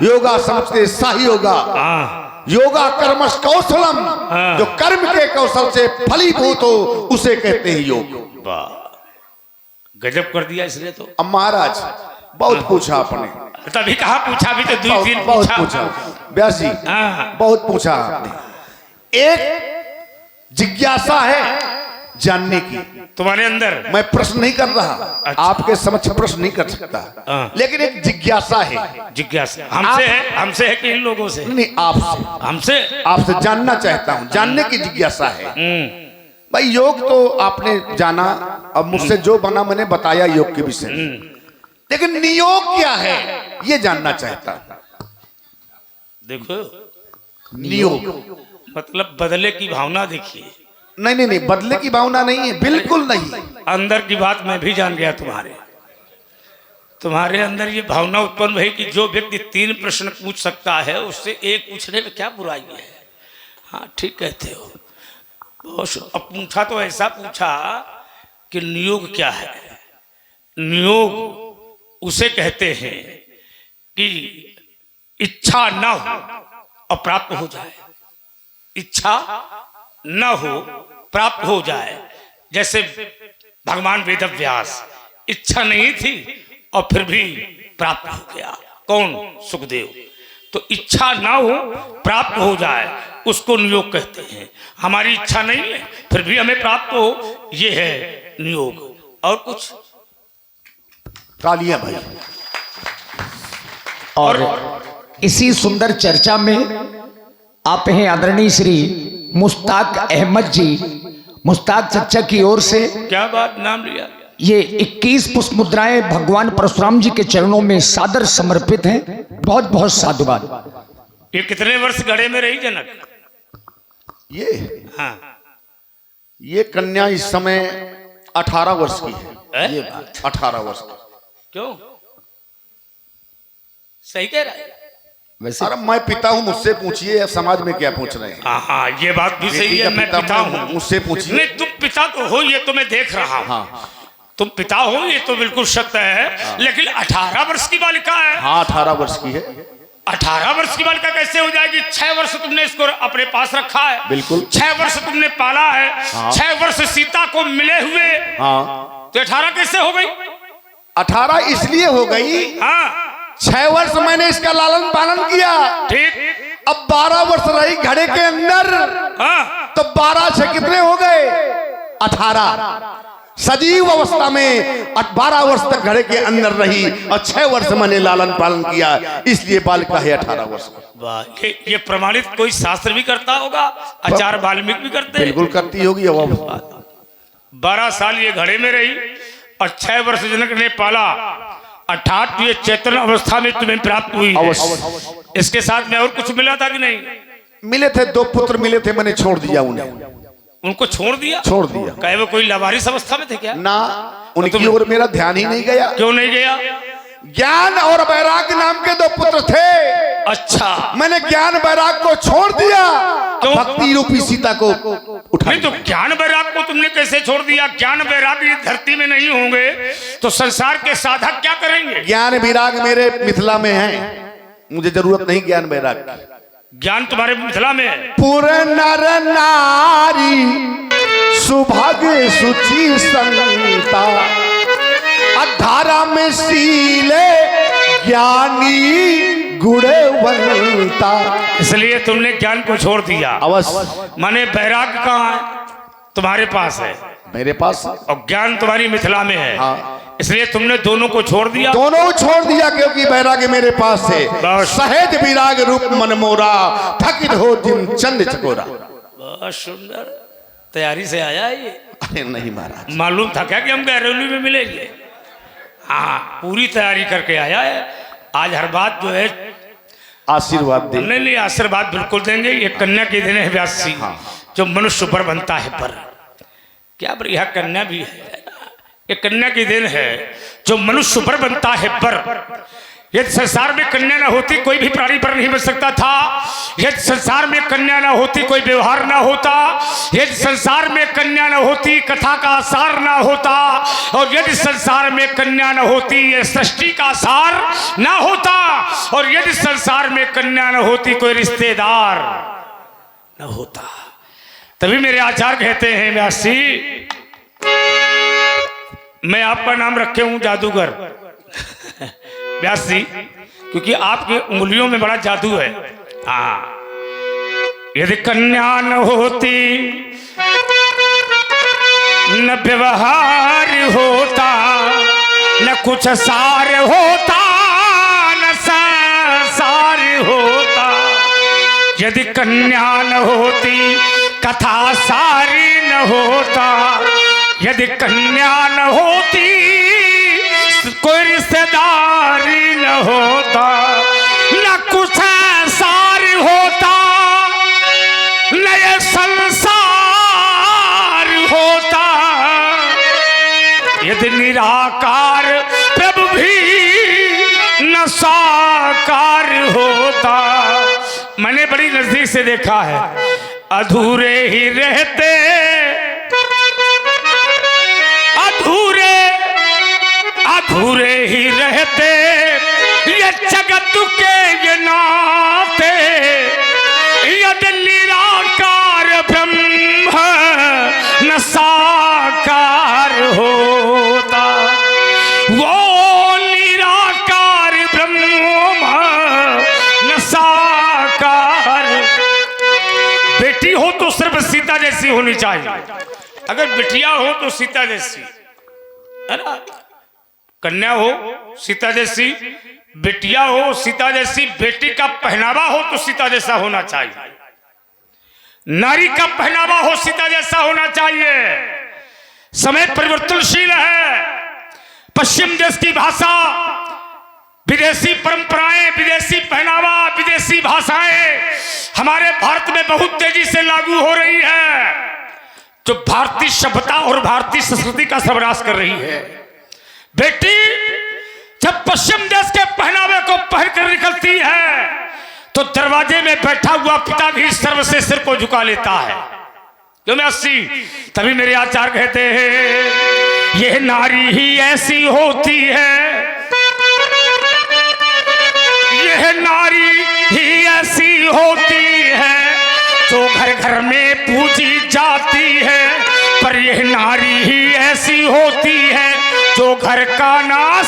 योगा समझते साही योगा, योगा कर्मस कौशलम, जो कर्म के कौशल से फलीभूत हो, उसे कहते हैं योग। गजब कर दिया इसने तो। अब महाराज बहुत पूछा आपने, तभी कहा पूछा, भी तो दो तीन बहुत पूछा व्यास जी, बहुत पूछा आपने। एक जिज्ञासा है जानने की तुम्हारे अंदर। मैं प्रश्न नहीं कर रहा, अच्छा। आपके समक्ष प्रश्न नहीं कर सकता, लेकिन एक जिज्ञासा है। जिज्ञासा हमसे है? हमसे है कि इन लोगों से? नहीं, आपसे। हमसे? आपसे जानना चाहता हूं, जानने की जिज्ञासा है। भाई योग तो आपने जाना, अब मुझसे जो बना मैंने बताया योग के विषय में, लेकिन नियोग क्या है ये जानना चाहता। देखो, नियोग मतलब बदले की भावना। देखिए, नहीं नहीं नहीं, बदले की भावना नहीं है, बिल्कुल नहीं। अंदर की बात मैं भी जान गया। तुम्हारे अंदर ये भावना उत्पन्न हुई कि जो व्यक्ति 3 प्रश्न पूछ सकता है, उससे एक पूछने में क्या बुराई है। हाँ, ठीक कहते हो। अब पूछा तो ऐसा पूछा कि नियोग क्या है। नियोग उसे कहते हैं कि इच्छा न हो और प्राप्त हो जाए। इच्छा न हो, प्राप्त हो जाए। जैसे भगवान वेदव्यास, इच्छा नहीं थी और फिर भी प्राप्त हो गया। कौन? सुखदेव। तो इच्छा ना हो, प्राप्त हो जाए, उसको नियोग कहते हैं। हमारी इच्छा नहीं है, फिर भी हमें प्राप्त हो, ये है नियोग। और कुछ? तालियां भाई। और इसी सुंदर चर्चा में आप हैं आदरणीय श्री मुश्ताक अहमद जी, मुश्ताक चच्चा की ओर से क्या बात, नाम लिया। ये 21 पुष्प मुद्राएं भगवान परशुराम जी के चरणों में सादर समर्पित हैं। बहुत बहुत साधुवाद। ये कितने वर्ष गढ़े में रही जनक? ये हाँ, ये कन्या इस समय 18 वर्ष की है। ये 18 वर्ष की। क्यों? सही कह रहा है वैसे। अरे मैं पिता हूँ, मुझसे पूछिए, अब समाज में क्या पूछ रहे हैं। हाँ हाँ, ये बात भी सही है। मैं पिता हूँ, मुझसे पूछिए। नहीं, तुम पिता तो हो, ये तो मैं देख रहा हूँ। हाँ, तुम पिता हो, ये तो बिल्कुल सत्य है। लेकिन 18 वर्ष की बालिका है। हाँ 18 वर्ष की है। 18 वर्ष की बालिका कैसे हो जाएगी? 6 वर्ष तुमने इसको अपने पास रखा है। बिल्कुल। 6 वर्ष तुमने पाला है। हाँ। 6 वर्ष सीता को मिले हुए। हाँ, तो 18 कैसे हो गई? 18 इसलिए हो गई, हाँ 6 वर्ष मैंने इसका लालन पालन किया। ठीक। अब 12 वर्ष रही घड़े के अंदर, हाँ, तो 12 से कितने हो गए? 18। सजीव अवस्था में 12 वर्ष तक घड़े के अंदर रही और 6 वर्ष मैंने लालन पालन किया, इसलिए बालिका है 18 वर्ष। वाह, ये प्रमाणित कोई शास्त्र भी करता होगा, आचार्य वाल्मीकि भी करते हैं। बिल्कुल करती होगी। अब 12 साल ये घड़े में रही और 6 वर्ष जनक ने पाला, अर्थात ये चेतन अवस्था में तुम्हें प्राप्त हुई है। इसके साथ में और कुछ मिला था कि नहीं? मिले थे, 2 पुत्र मिले थे, मैंने छोड़ दिया उन्हें। उनको छोड़ दिया? छोड़ दिया। कहे वो कोई लावारिस अवस्था में थे क्या? ना, उनकी ओर मेरा ध्यान ही नहीं गया। क्यों नहीं गया? ज्ञान और वैराग नाम के 2 पुत्र थे। अच्छा, मैंने ज्ञान वैराग को छोड़ दिया, भक्ति रूपी सीता को उठा नहीं। तो ज्ञान वैराग को तुमने कैसे छोड़ दिया? ज्ञान वैराग ये धरती में नहीं होंगे तो संसार के साधक क्या करेंगे? ज्ञान वैराग मेरे मिथिला में है, मुझे जरूरत नहीं ज्ञान वैराग की। ज्ञान तुम्हारे मिथिला में है। पूरे नर नारी सुभाग्य सुचि संग बनता, धारा में सीले ज्ञानी गुणवंता। इसलिए तुमने ज्ञान को छोड़ दिया। अवश्य। माने वैराग्य कहाँ है? तुम्हारे पास है, मेरे पास, और ज्ञान तुम्हारी मिथिला में है। हाँ। इसलिए तुमने दोनों को छोड़ दिया। दोनों छोड़ दिया क्योंकि वैराग्य मेरे पास है। बस। सहज विराग रूप मनमोरा, थकित हो जिन चंद चकोरा। बहुत सुंदर तैयारी से आया ये। अरे नहीं महाराज, मालूम था क्या कि हम गहरौली में मिलेंगे? हाँ, पूरी तैयारी करके आया है। आज हर बात जो है आशीर्वाद दे। नहीं नहीं, आशीर्वाद बिल्कुल देंगे। ये कन्या के दिन है व्यास जी, जो मनुष्य पर बनता है पर। क्या बढ़िया कन्या भी है। ये कन्या के दिन है जो मनुष्य पर बनता है पर। यदि संसार में कन्या ना होती कोई भी प्राणी पर नहीं बन सकता था। यदि संसार में कन्या ना होती कोई व्यवहार ना होता। यदि संसार में कन्या ना होती कथा का सार ना होता। और यदि संसार में कन्या ना होती ये सृष्टि का सार ना होता। और यदि संसार में कन्या ना होती कोई रिश्तेदार ना होता। तभी मेरे आचार्य कहते हैं व्यास जी, मैं आपका नाम रखे हूं जादूगर व्यास जी, क्योंकि आपकी उंगलियों में बड़ा जादू है। हाँ, यदि कन्या न होती न व्यवहार होता, न कुछ सार होता, न संसार होता। यदि कन्या न होती कथा सारी न होता। यदि कन्या न होती कोई रिश्तेदारी न होता। न कुछ सार होता, न ये संसार होता। यदि निराकार प्रभु भी न साकार होता। मैंने बड़ी नजदीक से देखा है, अधूरे ही रहते, अधूरे ही रहते ये जगत के ये नाते। यदि निराकार ब्रह्म न साकार होता। वो निराकार ब्रह्म न साकार। बेटी हो तो सिर्फ सीता जैसी होनी चाहिए। अगर बिटिया हो तो सीता जैसी, है ना? कन्या हो सीता जैसी, बेटिया हो सीता जैसी। बेटी का पहनावा हो तो सीता जैसा होना चाहिए। नारी का पहनावा हो सीता जैसा होना चाहिए। समय परिवर्तनशील है। पश्चिम देश की भाषा, विदेशी परंपराएं, विदेशी पहनावा, विदेशी भाषाएं हमारे भारत में बहुत तेजी से लागू हो रही है, जो भारतीय सभ्यता और भारतीय संस्कृति का सर्वनाश कर रही है। बेटी जब पश्चिम देश के पहनावे को पहनकर निकलती है तो दरवाजे में बैठा हुआ पिता भी सर्व से सिर को झुका लेता है। क्यों व्यास जी? तभी मेरे आचार्य कहते हैं, यह नारी ही ऐसी होती है, यह नारी ही ऐसी होती है जो घर घर में पूजी जाती है। पर यह नारी ही ऐसी होती है जो घर का नाश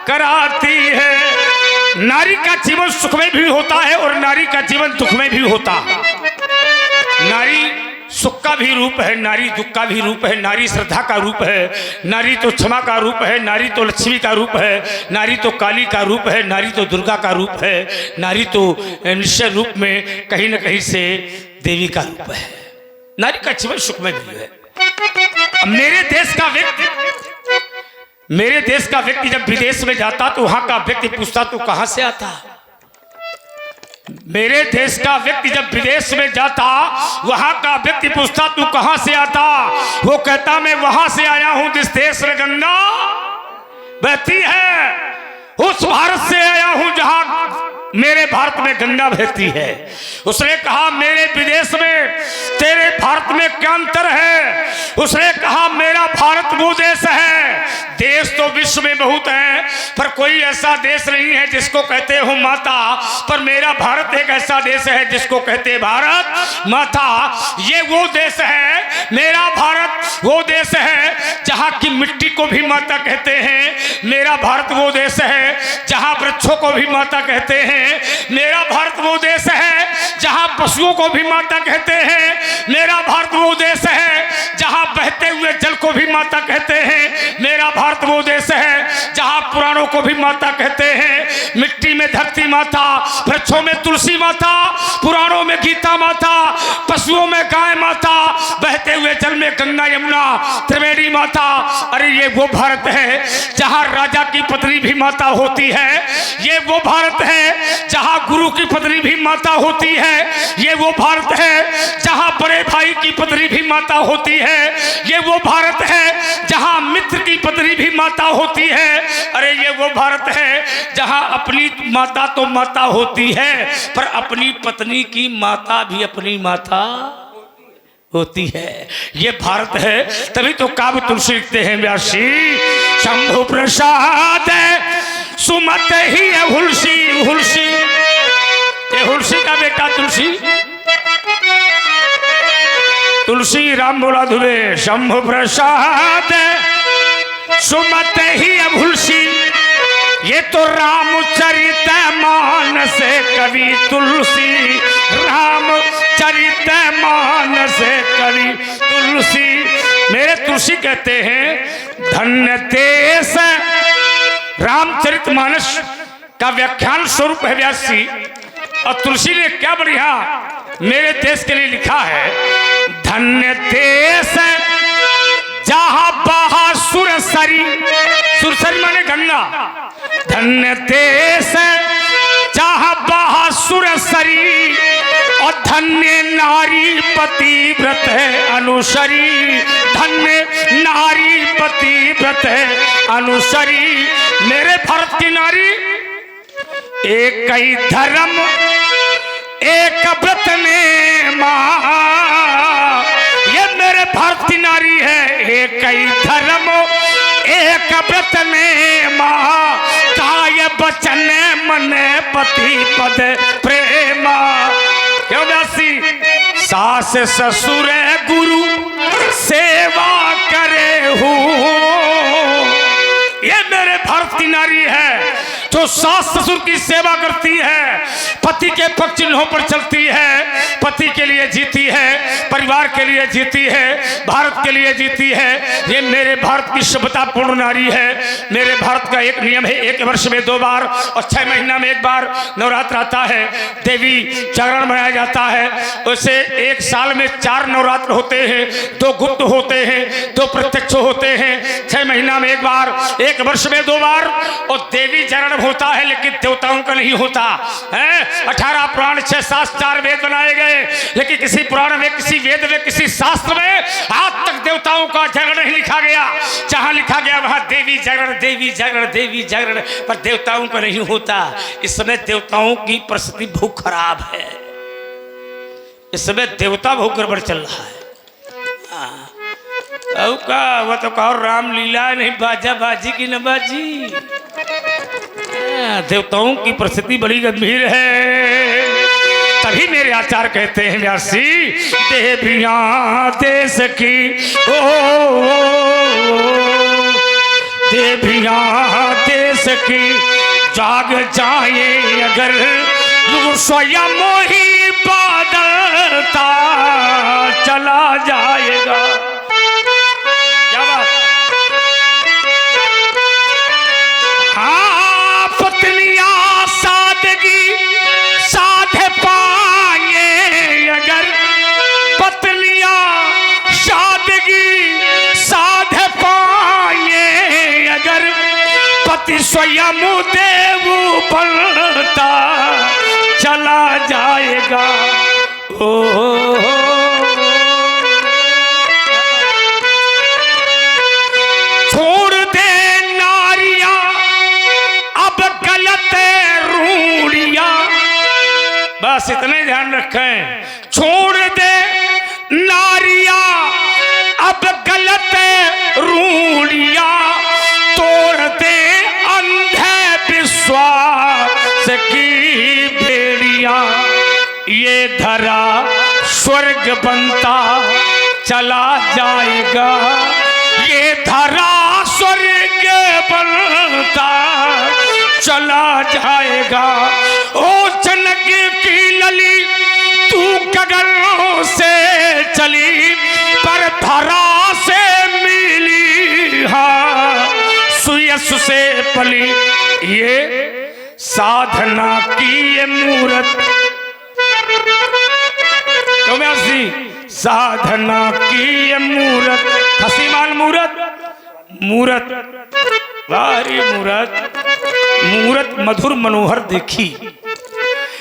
कराती है। नारी का जीवन सुख में भी होता है और नारी का जीवन दुख में भी होता है। नारी सुख का भी रूप है, नारी दुख का भी रूप है। नारी श्रद्धा का रूप है, नारी तो क्षमा का रूप है, नारी तो लक्ष्मी का रूप है, नारी तो काली का रूप है, नारी तो दुर्गा का रूप है, नारी तो निश्चय रूप में कहीं न कहीं से देवी का रूप है। नारी का जीवन सुख में भी है। मेरे देश का व्यक्ति जब विदेश में जाता तो वहां का व्यक्ति पूछता तू कहां से आता। मेरे देश का व्यक्ति जब विदेश में जाता वहां का व्यक्ति पूछता तू कहां से आता। वो कहता मैं वहां से आया हूं जिस देश में गंगा बहती है, उस भारत से आया हूं जहां मेरे भारत में गंगा बहती है। उसने कहा मेरे विदेश में तेरे भारत में क्या अंतर है। उसने कहा मेरा भारत वो देश है, देश तो विश्व विश्व में बहुत हैं, पर कोई ऐसा देश नहीं है जिसको कहते हो माता। पर मेरा भारत एक ऐसा देश है जिसको कहते भारत माता। ये वो देश है, मेरा भारत वो देश है जहाँ की मिट्टी को भी माता कहते हैं। मेरा भारत वो देश है जहाँ वृक्षों को भी माता कहते हैं। मेरा भारत वो देश है जहाँ पशुओं को भी माता कहते हैं। मेरा भारत वो देश है जहाँ बहते हुए जल को भी माता कहते हैं। मेरा भारत वो देश है जहाँ पुराणों को भी माता कहते हैं। मिट्टी में धरती माता, वृक्षों में तुलसी माता, पुराणों में गीता माता, पशुओं में गाय माता, बहते हुए जल में गंगा यमुना त्रिवेणी माता। अरे ये वो भारत है जहाँ राजा की पत्नी भी माता होती है। ये वो भारत है जहाँ गुरु की पत्नी भी माता होती है। ये वो भारत है जहाँ बड़े भाई की पत्नी भी माता होती है। ये वो भारत है जहाँ मित्र की पत्नी भी माता होती है। अरे ये वो भारत है जहाँ अपनी माता तो माता होती है, पर अपनी पत्नी की माता भी अपनी माता होती है। ये भारत है। तभी तो काव्य तुलसी लिखते हैं व्यासी, शंभु प्रसाद सुमत ही है हुलसी। हुलसी, ये हुलसी का बेटा तुलसी। तुलसी राम बोला धुबे, शंभु प्रसाद सुमत ही है हुलसी। ये तो रामचरित मानस कवि तुलसी, रामचरित मानस कवि तुलसी। मेरे तुलसी कहते हैं धन्य देश। रामचरित मानस का व्याख्यान स्वरूप है व्यासी, और तुलसी ने क्या बढ़िया मेरे देश के लिए लिखा है। धन्य देश जहाँ बहा सुरसरी, सुरसरी माने गंगा। धन्य देश जहाँ बहा सुरसरी, और धन्य नारी पति व्रत है अनुसरी। धन्य नारी पति व्रत है अनुसरी। मेरे भारत की नारी एक ही धर्म एक व्रत में माँ। ये मेरे भारत की नारी है, एक ही धर्म एक व्रत में माँ। काय बचन मन पति पद प्रेमा। क्यों व्यासी, सास ससुर गुरु सेवा करे हूँ। ये मेरे भारत की नारी है जो सास ससुर की सेवा करती है, पति के पग चिन्हों पर चलती है, पति के लिए जीती है, परिवार के लिए जीती है, भारत के लिए जीती है। ये मेरे भारत की सभ्यतापूर्ण नारी है। मेरे भारत का एक नियम है, एक वर्ष में 2 बार और 6 महीना में 1 बार नवरात्र आता है, देवी जागरण मनाया जाता है। उसे 1 साल में 4 नवरात्र होते हैं, 2 गुप्त होते हैं, 2 प्रत्यक्ष होते हैं। 6 महीना में 1 बार, 1 वर्ष में 2 बार। और देवी जागरण होता है लेकिन देवताओं का नहीं होता है। 18 पुराण 6 शास्त्र 4 वेद बनाए गए, लेकिन किसी पुराण में, किसी वेद में, किसी शास्त्र में आज तक देवताओं का जागरण नहीं लिखा गया। जहां लिखा गया वहां देवी जागरण, देवी जागरण, देवी जागरण, पर देवताओं का नहीं होता। इस समय देवताओं की परिस्थिति बहुत खराब है। इस समय देवता बहुत गड़बड़ चल रहा है। का वो तो कहो रामलीला नहीं बाजा बाजी की न बाजी। देवताओं की परिस्थिति बड़ी गंभीर है। तभी मेरे आचार्य कहते हैं व्यासी, देवियां देश की देवियां देश की जाग जाए अगर, स्वयं ही बदलता चला जाएगा। क्या बात। हाँ, पत्नियां सादगी साध पाए अगर, पत्नियां सादगी साध पाए अगर, पति स्वयं देव बनता चला जाएगा। ओ छोड़ दे नारियां अब गलत रूढ़ियां। बस इतने ध्यान रखें, छोड़ दे नारियां अब गलत रूढ़ियां, तोड़ दे स्वर्ग बनता चला जाएगा, ये धरा स्वर्ग बनता चला जाएगा। ओ जनक की लली तू गगन से चली, पर धरा से मिली, हाँ सुयस से पली। ये साधना की ये मूरत, तो मैं साधना की ये मूरत, हसीमान मूरत, मूरत वारी मूरत, मूरत मधुर मनोहर देखी।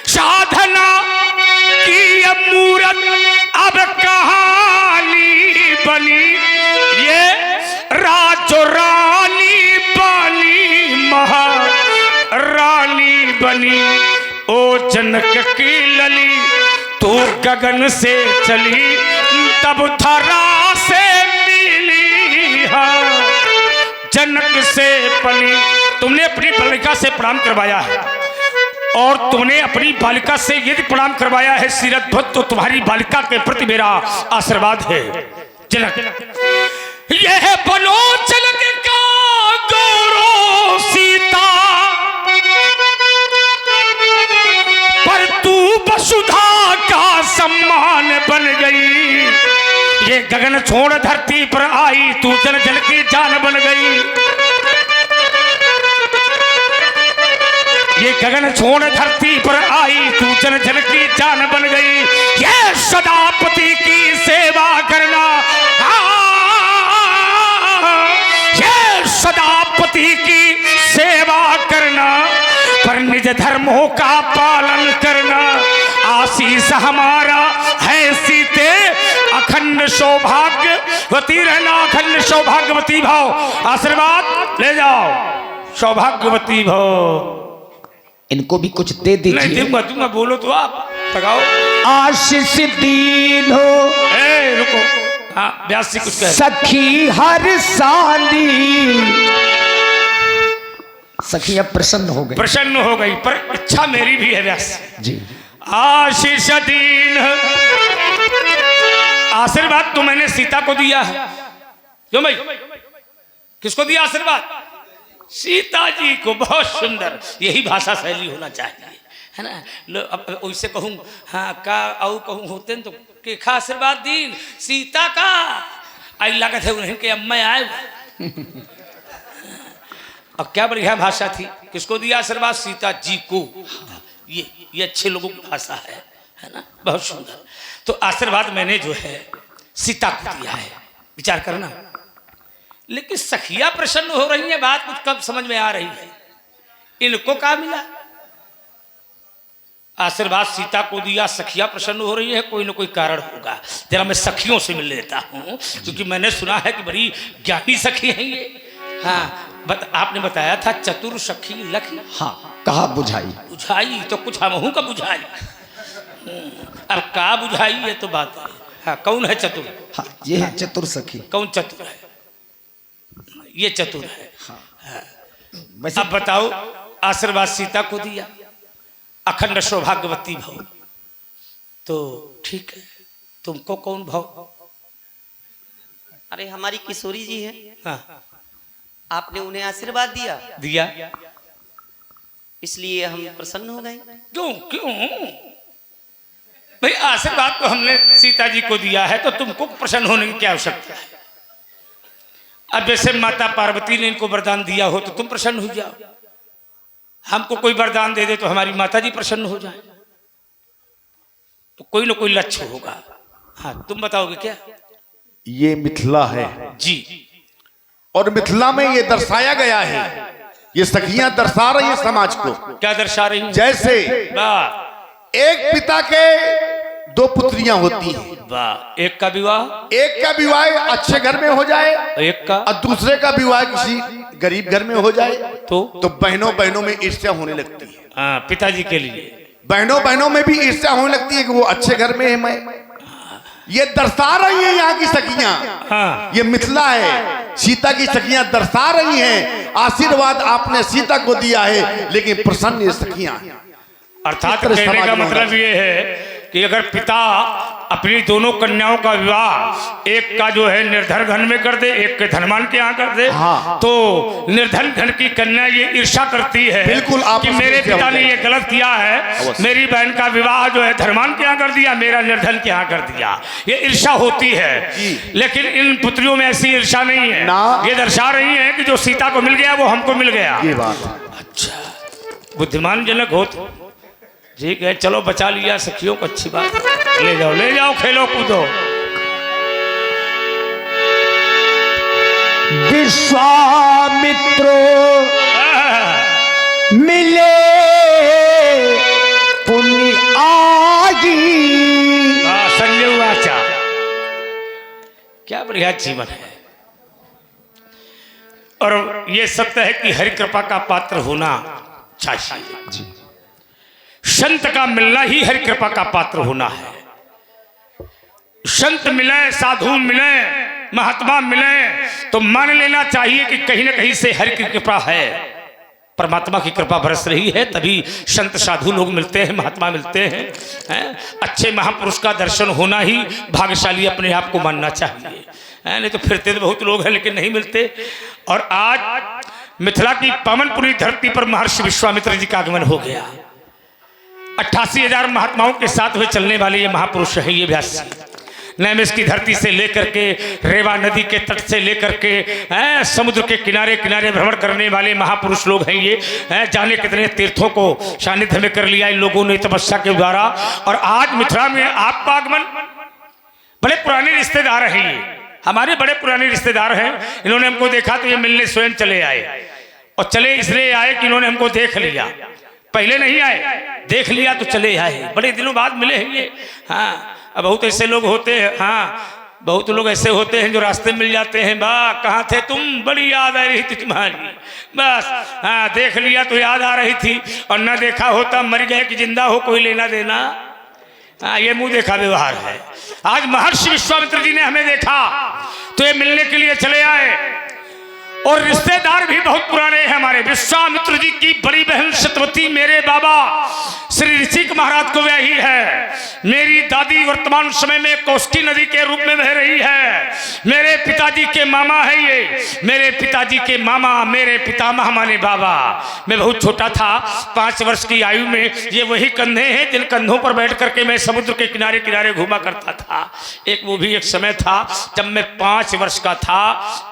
साधना की ये मूरत अब कहानी बनी, ये राजो रानी बनी, महारानी बनी। ओ जनक की लली तू गगन से चली, तब धरा से मिली, हाँ जनक से पली। तुमने अपनी बालिका से प्रणाम करवाया है, और तुमने अपनी बालिका से यदि प्रणाम करवाया है सिरध्वज, तो तुम्हारी बालिका के प्रति मेरा आशीर्वाद है। जनक यह बनो जनक का गौरव सीता, पर तू वसुधा का सम्मान बन गई। ये गगन छोड़ धरती पर आई, तू जल जल की जान बन गई। ये गगन छोड़ धरती पर आई, तू जल जल की जान बन गई। ये सदापति की सेवा करना, ये सदापति की सेवा करना, पर निज धर्मों का पालन करना। आशीष हमारा है सीते, अखंड सौभाग्यवती रहना, अखंड सौभाग्यवती भाव। आशीर्वाद ले जाओ, सौभाग्यवती भाव। इनको भी कुछ दे दीजिए। नहीं दूंगा, दूंगा, बोलो तो आप लगाओ। आशीष दीन हो, रुको, हाँ व्यास जी कुछ कहे। सखी हर साली, सखी अब प्रसन्न हो गई, प्रसन्न हो गई, पर इच्छा मेरी भी है व्यास जी। आशीष दीन, आशीर्वाद तो मैंने सीता को दिया है। क्यों भाई, किसको दिया आशीर्वाद? सीता जी को। बहुत सुंदर, यही भाषा शैली होना चाहिए, है ना। लो अब वैसे कहूँ, हाँ का औ कहूँ होते तो के खा आशीर्वाद दीन सीता का, आई लागत है उन्हें के अम्मा आए। अब क्या बढ़िया भाषा थी। किसको दिया आशीर्वाद? सीता जी को। ये अच्छे लोगों की भाषा है ना, बहुत सुंदर। तो आशीर्वाद मैंने जो है सीता को दिया है, विचार करना। लेकिन सखिया प्रसन्न हो रही है, बात कुछ कब समझ में आ रही है। इनको क्या मिला? आशीर्वाद सीता को दिया, सखिया प्रसन्न हो रही है, कोई ना कोई कारण होगा। जरा मैं सखियों से मिल लेता हूँ, क्योंकि मैंने सुना है कि बड़ी ज्ञानी सखी है ये। हाँ आपने बताया था चतुर सखी लखी। हाँ कहा बुझाई, बुझाई तो कुछ हमहू का बुझाई। अब का बुझाई ये तो बात है। हाँ कौन है चतुर? हाँ ये है चतुर सखी। कौन चतुर है? ये चतुर है। हाँ। अब बताओ, आशीर्वाद सीता को दिया, अखंड सौभाग्यवती भव, तो ठीक है। तुमको कौन भव? अरे हमारी किशोरी जी है, हाँ आपने उन्हें आशीर्वाद दिया, दिया, इसलिए हम प्रसन्न हो गए। क्यों क्यों भाई? आशीर्वाद तो हमने सीता जी को दिया है, तो तुमको प्रसन्न होने की क्या आवश्यकता है? अब जैसे माता पार्वती ने इनको वरदान दिया हो, तो तुम प्रसन्न हो जाओ। हमको कोई वरदान दे दे तो हमारी माता जी प्रसन्न हो जाए, तो कोई ना कोई लक्ष्य होगा। हाँ तुम बताओगे क्या? ये मिथिला है जी, और मिथिला में ये दर्शाया गया है, ये सखियां दर्शा रही है समाज को। क्या दर्शा रही हैं? जैसे वाह एक पिता के दो पुत्रियां होती हैं, वाह। एक का विवाह, एक का विवाह अच्छे घर में हो जाए एक का, और दूसरे का विवाह किसी गरीब घर में हो जाए, तो बहनों बहनों में ईर्ष्या होने लगती है। हाँ पिताजी के लिए, बहनों बहनों में भी ईर्ष्या होने लगती है कि वो अच्छे घर में है। मैं ये दर्शा रही है यहाँ की सखियां। हाँ ये मिथिला है, सीता की सखियां दर्शा रही हैं। आशीर्वाद आपने सीता को दिया है, लेकिन प्रसन्न ये सखियां। अर्थात कहने का मतलब ये है कि अगर पिता अपनी दोनों कन्याओं का विवाह एक का जो है निर्धन घन में कर दे, एक के धनवान के यहाँ कर दे। हाँ। तो निर्धन घन की कन्या ये ईर्ष्या करती है बिल्कुल कि मेरे पिता ने ये गलत किया है, मेरी बहन का विवाह जो है धनवान के यहाँ कर दिया, मेरा निर्धन के यहाँ कर दिया। ये ईर्ष्या होती है। लेकिन इन पुत्रियों में ऐसी ईर्ष्या नहीं है। ये दर्शा रही है कि जो सीता को मिल गया वो हमको मिल गया। ये बात अच्छा, बुद्धिमान जनक हो तो ठीक है, चलो बचा लिया सखियों को, अच्छी बात। ले जाओ खेलो कूदो। विश्वामित्रो मिले पुण्य आगी। संजय वाचा, क्या बढ़िया जीवन है। और ये सत्य है कि हरि कृपा का पात्र होना चाहिए। संत का मिलना ही हरि कृपा का पात्र होना है। संत मिले, साधु मिले, महात्मा मिले तो मान लेना चाहिए कि कहीं ना कहीं से हरि की कृपा है, परमात्मा की कृपा बरस रही है, तभी संत साधु लोग मिलते हैं, महात्मा मिलते हैं। अच्छे महापुरुष का दर्शन होना ही भाग्यशाली अपने आप को मानना चाहिए। नहीं तो फिरते तो बहुत लोग हैं लेकिन नहीं मिलते। और आज मिथिला की पावनपुरी धरती पर महर्षि विश्वामित्र जी का आगमन हो गया। 88,000 महात्माओं के साथ हुए चलने वाले ये महापुरुष हैं। ये व्यास नैमिष की धरती से लेकर के रेवा नदी के तट से लेकर के समुद्र के किनारे किनारे भ्रमण करने वाले महापुरुष लोग हैं। ये जाने कितने तीर्थों को सानिध्य में कर लिया इन लोगों ने तपस्या के द्वारा। और आज मिथिला में आपका आगमन, बड़े पुराने रिश्तेदार हैं, ये हमारे बड़े पुराने रिश्तेदार हैं। इन्होंने हमको देखा तो ये मिलने स्वयं चले आए। और चले इसलिए आए कि इन्होंने हमको देख लिया, पहले नहीं आए, देख लिया तो चले आए। बड़े दिनों बाद मिले हैं ये। हाँ, अब बहुत ऐसे लोग होते हैं। हाँ, बहुत लोग ऐसे होते हैं जो रास्ते मिल जाते हैं। वाह, कहाँ थे तुम, बड़ी याद आ रही थी तुम्हारी। बस हाँ, देख लिया तो याद आ रही थी, और न देखा होता मर गए कि जिंदा हो, कोई लेना देना। हाँ, ये मुंह देखा व्यवहार है। आज महर्षि विश्वामित्र जी ने हमें देखा तो ये मिलने के लिए चले आए। और रिश्तेदार भी बहुत पुराने हैं हमारे। विश्वामित्र जी की बड़ी बहन सतवती मेरे बाबा श्री ऋषिक महाराज को ब्याही है। मेरी दादी वर्तमान समय में कौस्की नदी के रूप में बह रही है। मेरे पिताजी के मामा है ये, मेरे पिताजी के मामा मेरे पितामह माने बाबा। मैं बहुत छोटा था, 5 वर्ष की आयु में ये वही कंधे हैं जिन कंधों पर बैठ करके मैं समुद्र के किनारे किनारे घूमा करता था। वो भी एक समय था जब मैं 5 वर्ष का था।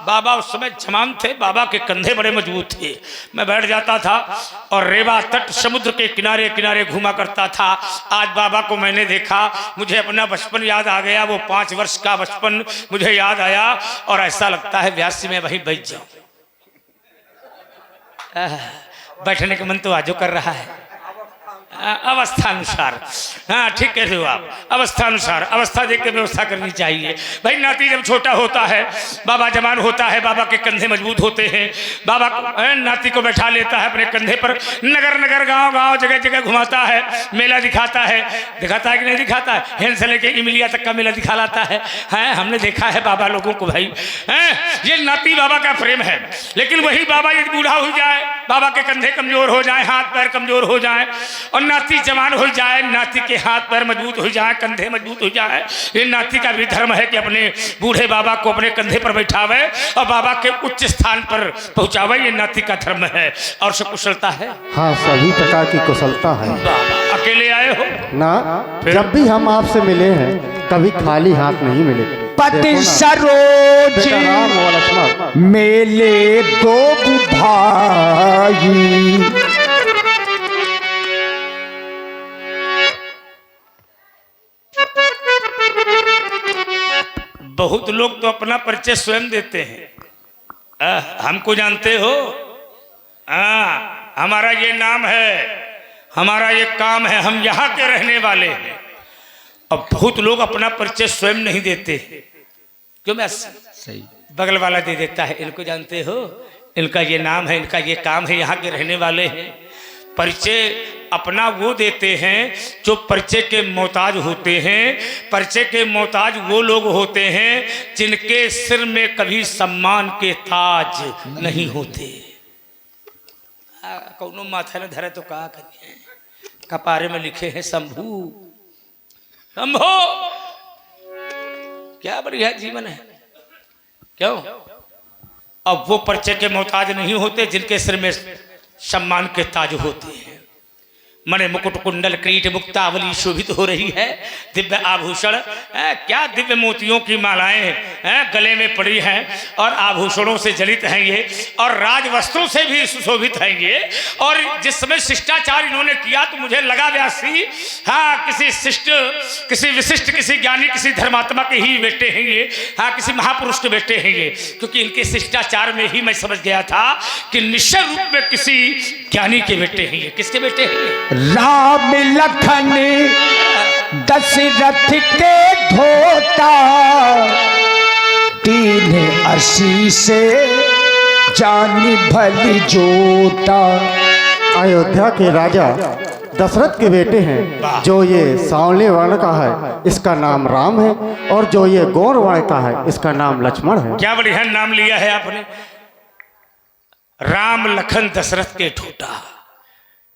बाबा उस समय जवान थे, बाबा के कंधे बड़े मजबूत थे। मैं बैठ जाता था और रेवा तट समुद्र के किनारे किनारे घूमा करता था। आज बाबा को मैंने देखा, मुझे अपना बचपन याद आ गया। वो 5 वर्ष का बचपन मुझे याद आया और ऐसा लगता है व्यास में वहीं बैठ जाऊं। बैठने का मन तो आजो कर रहा है, अवस्थानुसार। हाँ, ठीक कह रहे हो आप, अवस्थानुसार, अवस्था देख के व्यवस्था करनी चाहिए। भाई नाती जब छोटा होता है, बाबा जवान होता है, बाबा के कंधे मजबूत होते हैं, बाबा नाती को बैठा लेता है अपने कंधे पर, नगर नगर गांव गांव जगह जगह घुमाता है, मेला दिखाता है। दिखाता है कि नहीं दिखाता है? हेन से लेके इमिलिया तक का मेला दिखा लाता है। हमने देखा है बाबा लोगों को भाई। ये नाती बाबा का प्रेम है। लेकिन वही बाबा यदि बूढ़ा हो जाए, बाबा के कंधे कमजोर हो जाए, हाथ पैर कमजोर हो जाए, और नाती जवान हो जाए, नाती के हाथ पैर मजबूत हो जाए, कंधे मजबूत हो जाए, ये नाती का भी धर्म है कि अपने बूढ़े बाबा को अपने कंधे पर बैठावे और बाबा के उच्च स्थान पर पहुंचावे। ये नाती का धर्म है और कुशलता है। हाँ, सभी प्रकार की कुशलता है। बाबा अकेले आए हो ना, जब भी हम आपसे मिले हैं कभी खाली हाथ नहीं मिले। पति सरोज बेटा राम और लक्ष्मण मेले दो भाई। बहुत लोग तो अपना परिचय स्वयं देते हैं। हमको जानते हो, हमारा ये नाम है, हमारा ये काम है, हम यहाँ के रहने वाले हैं। अब बहुत लोग अपना परिचय स्वयं नहीं देते। क्यों? मैं सही बगल वाला दे देता है, इनको जानते हो, इनका ये नाम है, इनका ये काम है, यहाँ के रहने वाले हैं। परिचय अपना वो देते हैं जो परिचय के मोहताज होते हैं। परिचय के मोहताज वो लोग होते हैं जिनके सिर में कभी सम्मान के ताज नहीं होते। कौनो माथा न धरे तो कहा करिए, कपारे में लिखे हैं शंभू, शंभो क्या बढ़िया जीवन है। क्यों? अब वो परिचय के मोहताज नहीं होते जिनके सिर में सम्मान के ताज होते हैं। मणि मुकुट कुंडल क्रीट मुक्तावली शोभित हो रही है, दिव्य आभूषण, क्या दिव्य मोतियों की मालाएं गले में पड़ी हैं और आभूषणों से जड़ित हैं ये, और राज वस्त्रों से भी सुशोभित हैं ये। और जिस समय शिष्टाचार इन्होंने किया तो मुझे लगा व्यासी, हाँ किसी शिष्ट, किसी विशिष्ट, किसी ज्ञानी, किसी धर्मात्मा के ही बेटे हैं ये, हाँ किसी महापुरुष के बेटे हैं ये, क्योंकि इनके शिष्टाचार में ही मैं समझ गया था कि निश्चय रूप में किसी ज्ञानी के बेटे हैं ये। किसके बेटे हैं ये? राम लखन दशरथ के धोता, तीन असी से जानी भली जोता। अयोध्या के राजा दशरथ के बेटे हैं। जो ये सांवले वर्ण का है इसका नाम राम है, और जो ये गौर वर्ण का है इसका नाम लक्ष्मण है। क्या बढ़िया नाम लिया है आपने, राम लखन दशरथ के ढोटा।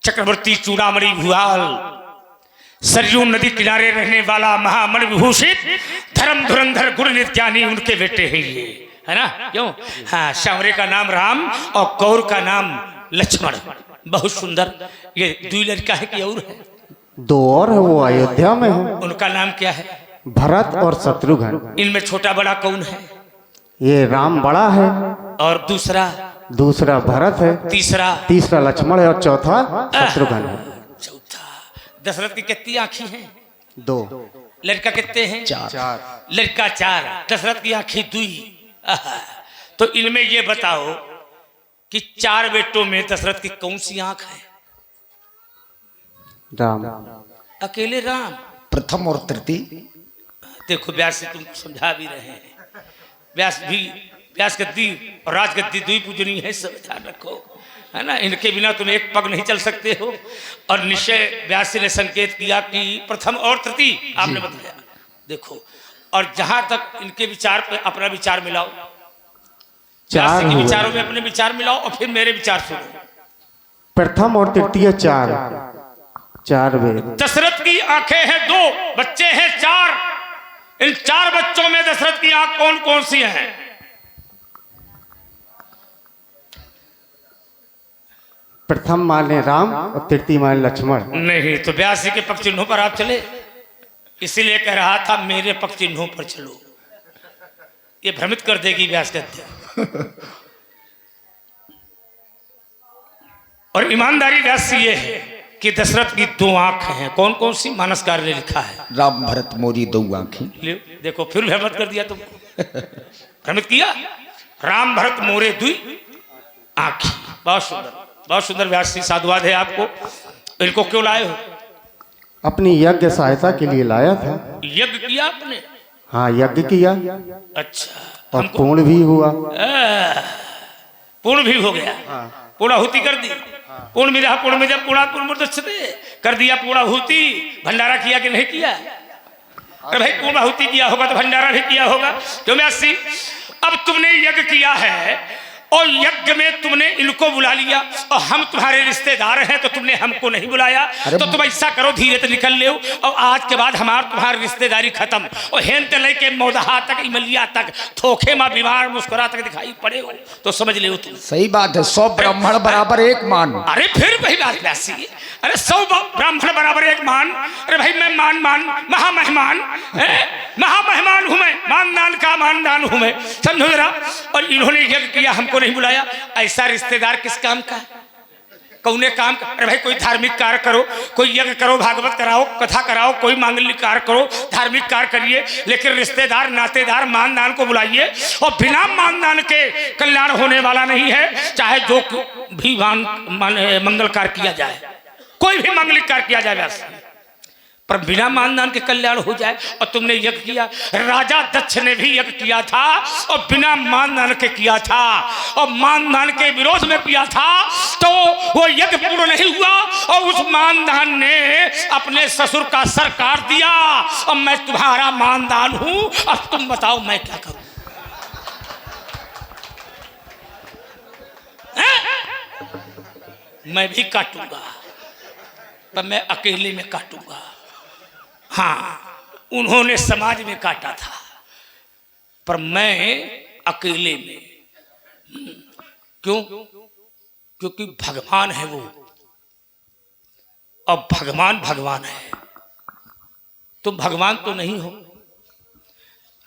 चक्रवर्ती चूड़ामणि भूपाल, सरयू नदी किनारे रहने वाला महामणि विभूषित धर्म धुरंधर गुण नित्यानी उनके बेटे हैं ये, है ना? क्यों? हाँ, सांवरे का नाम राम और गौर का नाम लक्ष्मण। बहुत सुंदर। ये दो लड़का है कि और है? दो और है, वो अयोध्या में है। उनका नाम क्या है? भरत और शत्रुघ्न। इनमें छोटा बड़ा कौन है? ये राम बड़ा है, और दूसरा भरत है, तीसरा लक्ष्मण है, और चौथा शत्रुघ्न है। चौथा दशरथ की कितनी आंखें हैं? 2। लड़का कितने हैं? 4। लड़का 4, दशरथ की आंखें 2। तो इनमें ये बताओ कि 4 बेटों में दशरथ की कौन सी आंख है? राम। अकेले राम। प्रथम और तृतीय। देखो व्यास से तुम समझा भी रहे हैं, व्यास गद्दी और राजगद्दी दुई पूजनी है, सब ध्यान रखो, है ना? इनके बिना तुम एक पग नहीं चल सकते हो। और निश्चय व्यास ने संकेत किया कि प्रथम और तृतीय आपने बताया। देखो, और जहां तक इनके विचार पे अपना विचार मिलाओ, व्यास के विचारों में अपने विचार मिलाओ और फिर मेरे विचार सुनो। प्रथम और तृतीय 4 वेद। दशरथ की आंखें हैं 2, बच्चे हैं 4। इन 4 बच्चों में दशरथ की आंख कौन कौन सी हैं? प्रथम माने राम और तृतीय माने लक्ष्मण। नहीं, तो व्यास जी के पक्ष चिन्हों पर आप चले, इसीलिए कह रहा था मेरे पक्ष चिन्हों पर चलो, ये भ्रमित कर देगी व्यास गद्दी। और ईमानदारी व्यास से ये है कि दशरथ की 2 आंख हैं। कौन कौन सी? मानसकार ने लिखा है, राम भरत मोरी 2 आंखें। देखो फिर भ्रमित कर दिया तुमको। भ्रमित किया। राम भरत मोरे 2 आंखें। बहुत सुंदर, बहुत सुंदर। व्यास जी साधुवाद है आपको। इनको क्यों लाए हो? अपनी यज्ञ सहायता के लिए लाया था। यज्ञ किया आपने? हाँ, यज्ञ किया। अच्छा, और पूर्ण भी हुआ। पूर्ण भी हो गया। पूर्णाहुति कर दी। पूर्ण में रहा, पूर्ण में जब पूर्णाहुति कर दिया, पूर्णाहुति। भंडारा किया कि नहीं किया? अरे भाई, पूर्णाहुति किया होगा तो भंडारा भी किया होगा। क्यों व्यासी? अब तुमने यज्ञ किया है और यज्ञ में तुमने इनको बुला लिया, और हम तुम्हारे रिश्तेदार हैं तो तुमने हमको नहीं बुलाया। तो तुम ऐसा करो, धीरे से निकल ले, और आज के बाद हमारी तुम्हारी रिश्तेदारी खत्म। और हेन ते लेके मौदहा तक, इमलिया तक, थोखे माँ बीमार मुस्कुरा तक दिखाई पड़े हो तो समझ ले तुम। सही बात है। 100 ब्राह्मण बराबर 1 मान। अरे फिर वही बात व्यासी। अरे 100 ब्राह्मण बराबर 1 मान। अरे भाई, मैं मान महामेहमान हूं मैं, मानदान का मानदान हूं मैं, समझो जरा। और इन्होंने यज्ञ किया, हमको नहीं बुलाया। ऐसा रिश्तेदार किस काम का? कौने काम का? अरे भाई, कोई धार्मिक कार्य करो, कोई यज्ञ करो, भागवत कराओ, कथा कराओ, कोई मांगलिक कार्य करो, धार्मिक कार्य करिए, लेकिन रिश्तेदार नातेदार मानदान को बुलाइए। और बिना मानदान के कल्याण होने वाला नहीं है। चाहे जो भी मंगल कार्य किया जाए, कोई भी मांगलिक कार्य किया जाए व्यास, पर बिना मानदान के कल्याण हो जाए। और तुमने यज्ञ किया। राजा दक्ष ने भी यज्ञ किया था और बिना मानदान के किया था, और मानदान के विरोध में किया था, तो वो यज्ञ पूर्ण नहीं हुआ। और उस मानदान ने अपने ससुर का सर काट दिया। और मैं तुम्हारा मानदान हूं, अब तुम बताओ मैं क्या करूं? मैं भी काटूंगा, पर मैं अकेले में काटूंगा। हाँ, उन्होंने समाज में काटा था, पर मैं अकेले में। क्यों? क्योंकि भगवान है वो, और भगवान भगवान है। तुम भगवान तो नहीं हो,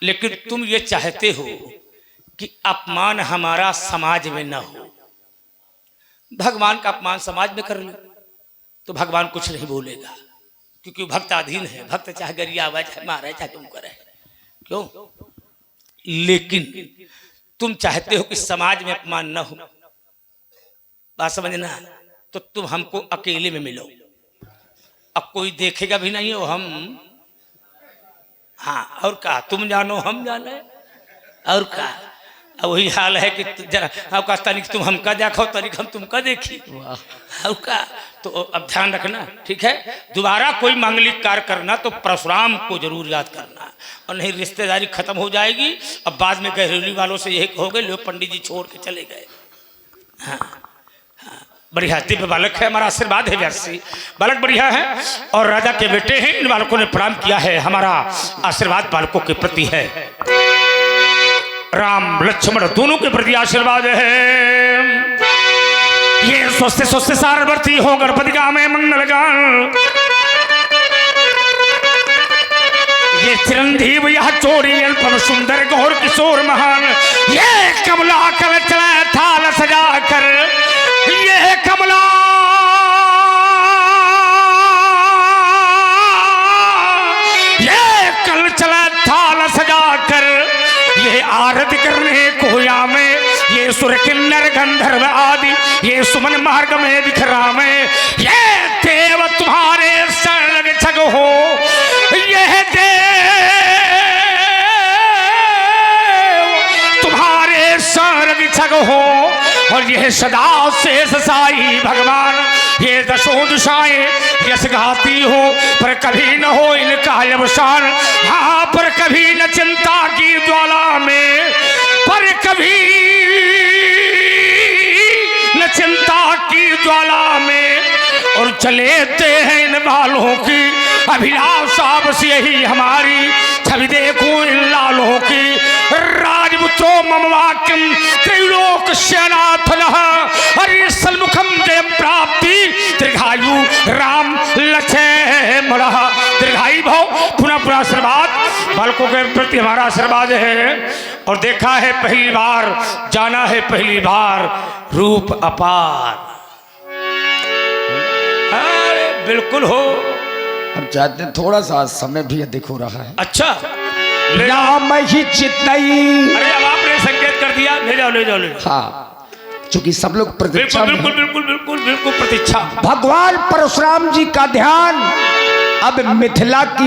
लेकिन तुम ये चाहते हो कि अपमान हमारा समाज में न हो। भगवान का अपमान समाज में कर लो तो भगवान कुछ नहीं बोलेगा, क्योंकि भक्ताधीन है। भक्त चाहे गरियावा, चाहे मारे, चाहे तुम करे। क्यों? लेकिन तुम चाहते हो कि समाज में अपमान न हो। बात समझना। तो तुम हमको अकेले में मिलो, अब कोई देखेगा भी नहीं हो हम। हाँ, और का तुम जानो हम जाने, और का। अब वही हाल है कि जरा आपका तनिक तुम हमका देखो, तनिक हम तुमका देखी, और का। तो अब ध्यान रखना, ठीक है? दोबारा कोई मांगलिक कार्य करना तो परशुराम को जरूर याद करना, और नहीं रिश्तेदारी खत्म हो जाएगी। अब बाद में गहरेली वालों से यही कहोगे लो पंडित जी छोड़ के चले गए। हाँ, बढ़िया दिव्य बालक है, हमारा आशीर्वाद है। व्यासी बालक बढ़िया है, और राजा के बेटे हैं। इन बालकों ने प्रणाम किया है, हमारा आशीर्वाद बालकों के प्रति है। राम लक्ष्मण दोनों के प्रति आशीर्वाद है। ये स्वस्थ स्वस्थ सारवर्ती हो गणपति का में मंगल गान। ये चिरंजीव यह चोरी अल्पम सुंदर गौर किशोर महान। ये कमला कल चला थाल सजा कर, ये कमला ये कल चला थाल सजा कर, ये आरती करने कोया में, ये सुर किन्नर गंधर्व आदि, ये सुमन मार्ग में दिखरा में। ये देव तुम्हारे शरण छग हो, ये देव तुम्हारे शरण छग हो, और यह सदा शेष साई भगवान। ये दसों दिशाएं यश गाती हो, पर कभी न हो इनका अवसान। हाँ, पर कभी न चिंता की ज्वाला में, पर कभी न चिंता की ज्वाला में, और चलेते हैं इन बालों की अभिलाषा बस यही हमारी। छवि देखो इन लालों की, राजपुत्रो मम वाक्यम त्रैलोक सेनाथनः, हरि सन्मुखम जय प्राप्ति दीर्घायु राम लक्ष्मण। दीर्घायु भव। पुनः पुनः आशीर्वाद बालकों के प्रति हमारा आशीर्वाद है। और देखा है पहली बार, जाना है पहली बार, रूप अपार। अरे बिल्कुल हो। हम चाहते हैं थोड़ा सा समय भी अधिक हो रहा है। अच्छा, राम ही चितई। अरे अब आपने संकेत कर दिया, ले जाओ ले जाओ ले जाओ। हाँ, चूंकि सब लोग प्रतीक्षा में बिल्कुल बिल्कुल बिल्कुल बिल्कुल प्रतीक्षा। भगवान परशुराम जी का ध्यान अब मिथिला की